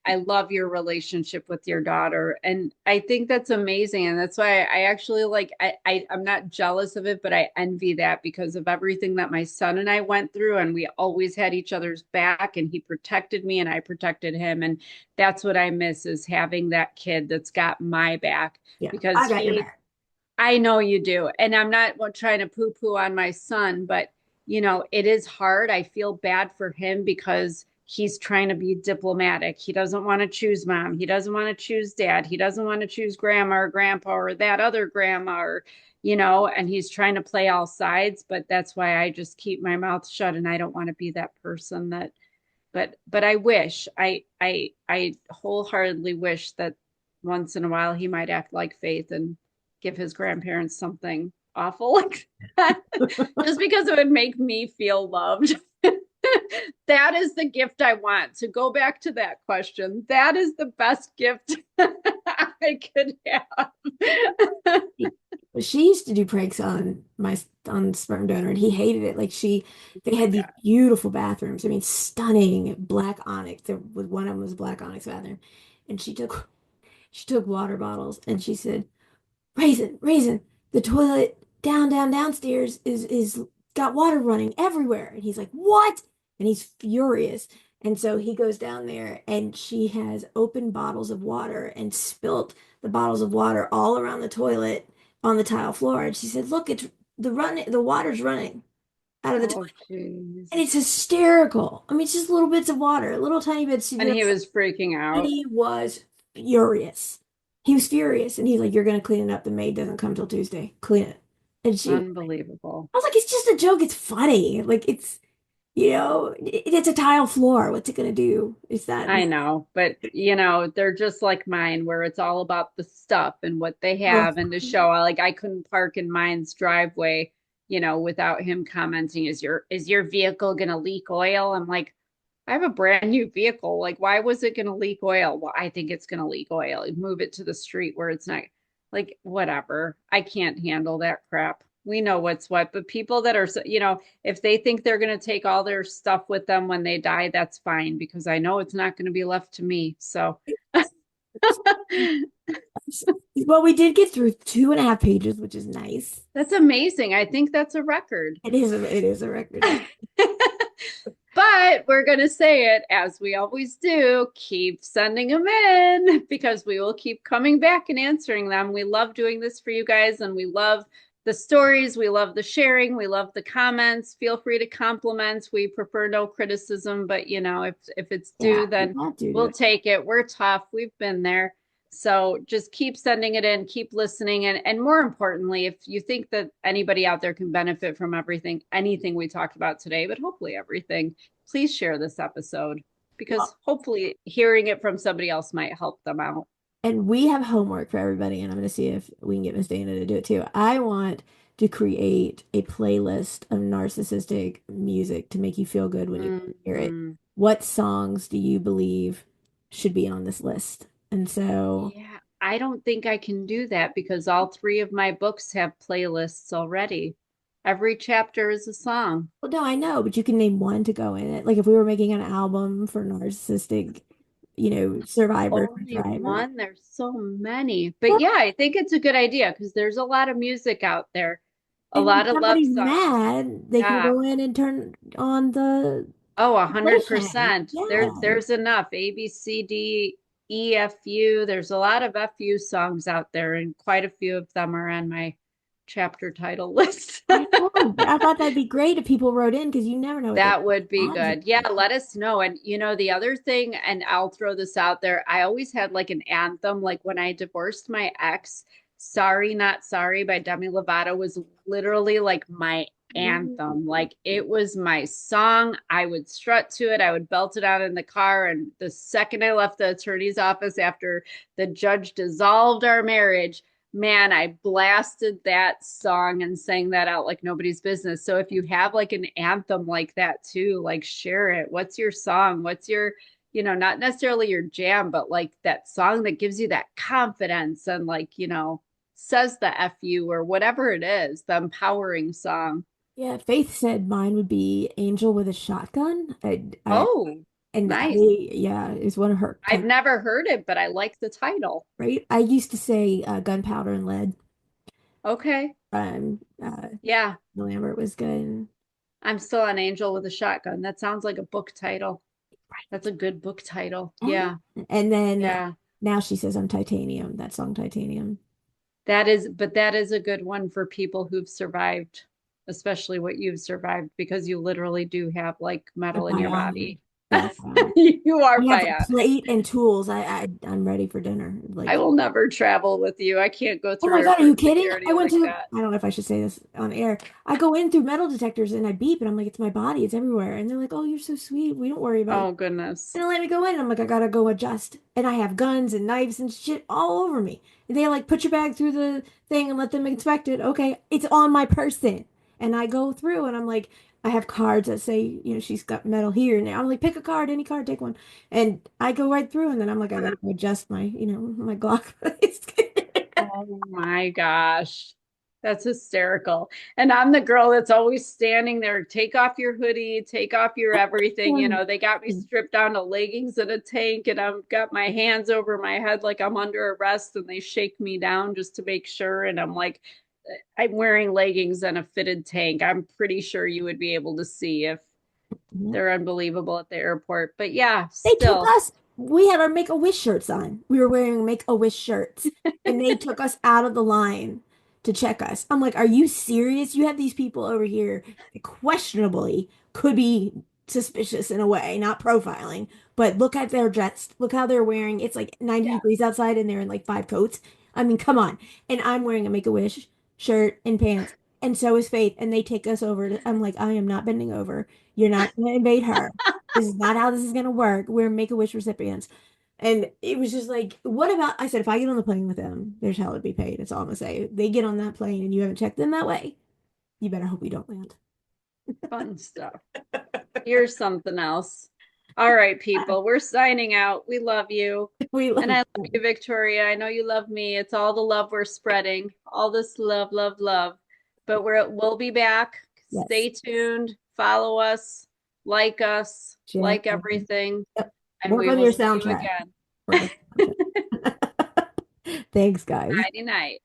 I love your relationship with your daughter. And I think that's amazing. And that's why I actually like I'm not jealous of it, but I envy that because of everything that my son and I went through. And we always had each other's back and he protected me and I protected him. And that's what I miss is having that kid that's got my back Yeah, because I got your back. I know you do. And I'm not trying to poo poo on my son, but it is hard. I feel bad for him because he's trying to be diplomatic. He doesn't want to choose mom. He doesn't want to choose dad. He doesn't want to choose grandma or grandpa or that other grandma and he's trying to play all sides, but that's why I just keep my mouth shut and I don't want to be that person that but I wish I wholeheartedly wish that once in a while he might act like Faith and give his grandparents something awful like that just because it would make me feel loved. That is the gift I want. To go back to that question, that is the best gift I could have. She used to do pranks on sperm donor, and he hated it. Like they My had these God. beautiful bathrooms. I mean, stunning black onyx. There was one of them was a black onyx bathroom, and she took water bottles and she said, "Raisin, raisin, the toilet downstairs is got water running everywhere." And he's like, "What?" And he's furious. And so he goes down there and she has open bottles of water and spilt the bottles of water all around the toilet on the tile floor. And she said, "Look, the water's running out of the Oh, toilet." And jeez. it's hysterical. I mean, it's just little bits of water, little tiny bits. She And did. he was freaking out. He was furious. He was furious, and he's like, "You're gonna clean it up. The maid doesn't come till Tuesday. Clean it." And I Unbelievable. was like, "It's just a joke. It's funny. Like It's a tile floor. What's it gonna do? Is that I know, but they're just like mine, where it's all about the stuff and what they have and to show. Like I couldn't park in mine's driveway, without him commenting, is your vehicle gonna leak oil? I'm like, I have a brand new vehicle. Like, why was it gonna leak oil? Well, I think it's gonna leak oil. Move it to the street where it's not like whatever. I can't handle that crap. We know what's what, but people that are, if they think they're going to take all their stuff with them when they die, that's fine because I know it's not going to be left to me. So, well, we did get through 2.5 pages, which is nice. that's amazing. I think that's a record. It is a record. But we're going to say it as we always do. Keep sending them in because we will keep coming back and answering them. We love doing this for you guys and we love the stories. We love the sharing. We love the comments. Feel free to compliment. We prefer no criticism, but if it's due, then we'll take it. We're tough. We've been there. So just keep sending it in, keep listening. And more importantly, if you think that anybody out there can benefit from anything we talked about today, but hopefully everything, please share this episode because hopefully hearing it from somebody else might help them out. And we have homework for everybody, and I'm going to see if we can get Miss Dana to do it too. I want to create a playlist of narcissistic music to make you feel good when you hear it. What songs do you believe should be on this list? And so, yeah, I don't think I can do that because all 3 of my books have playlists already. Every chapter is a song. well, no, I know, but you can name one to go in it. Like if we were making an album for narcissistic, survivor, Only driver. one, there's so many. But yeah, I think it's a good idea because there's a lot of music out there, a And lot if of love somebody's songs. mad, they can Yeah. go in and turn on the Oh, station. 100%. Yeah. There's enough. A, B, C, D, E, F, U. There's a lot of FU songs out there, and quite a few of them are on my chapter title list. I know. I thought that'd be great if people wrote in because you never know what their That would be response good. Yeah, is. let us know. And the other thing, and I'll throw this out there, I always had like an anthem. Like when I divorced my ex, Sorry Not Sorry by Demi Lovato was literally like my anthem. Like it was my song. I would strut to it. I would belt it out in the car. And the second I left the attorney's office after the judge dissolved our marriage, man, I blasted that song and sang that out like nobody's business. So if you have like an anthem like that too, like share it. What's your song? What's your, not necessarily your jam, but like that song that gives you that confidence and like, says the FU or whatever it is, the empowering song. Yeah, Faith said mine would be Angel with a Shotgun. Oh, And nice. yeah, it's one of her I've never heard it, but I like the title. right? I used to say Gunpowder and Lead. Okay. Um, Yeah. Lambert was good. I'm still on Angel with a Shotgun. That sounds like a book title. That's a good book title. Yeah. And then Yeah. now she says I'm Titanium. That song Titanium. That is a good one for people who've survived, especially what you've survived, because you literally do have like metal in your body. Yeah. You are I have bionic. plate and tools. I'm ready for dinner. I will never travel with you. I can't go Oh through my God, are you airport kidding? security I went like to, that. I don't know if I should say this on air. I go in through metal detectors and I beep and I'm like, it's my body, it's everywhere. And they're like, oh, you're so sweet. We don't worry about it. Oh goodness. And they let me go in. And I'm like, I gotta go adjust. And I have guns and knives and shit all over me. And they like put your bag through the thing and let them inspect it. Okay, it's on my person. And I go through and I'm like, I have cards that say, she's got metal here and there. I'm like, pick a card, any card, take one. And I go right through and then I'm like, I gotta adjust my Glock. Oh my gosh. That's hysterical. And I'm the girl that's always standing there. Take off your hoodie, take off your everything. They got me stripped down to leggings and a tank, and I've got my hands over my head like I'm under arrest, and they shake me down just to make sure. And I'm like, I'm wearing leggings and a fitted tank. I'm pretty sure you would be able to see if they're unbelievable at the airport. But yeah, They took still. us. We had our Make-A-Wish shirts on. We were wearing Make-A-Wish shirts, and they took us out of the line to check us. I'm like, are you serious? You have these people over here that questionably could be suspicious in a way, not profiling, but look at their dress. Look how they're wearing. It's like 90 Yeah. degrees outside, and they're in like 5 coats. I mean, come on. And I'm wearing a Make-A-Wish shirt and pants. and so is Faith, and they take us over I'm like, I am not bending over. You're not gonna invade her. This is not how this is gonna work. We're Make-A-Wish recipients. And it was just like, what about, I said, if I get on the plane with them, there's hell to be paid. That's all I'm gonna say. If they get on that plane and you haven't checked them that way, you better hope we don't land. Fun stuff. Here's something else. All right, people, we're signing out. We love you. We love And I love you, Victoria. I know you love me. It's all the love we're spreading. All this love, love, love. But we'll be back. Yes. Stay tuned. Follow us. Like us. Share. Like everything. Yep. And Work we on will your see you soundtrack. again. Work on your soundtrack. Thanks, guys. Nighty night.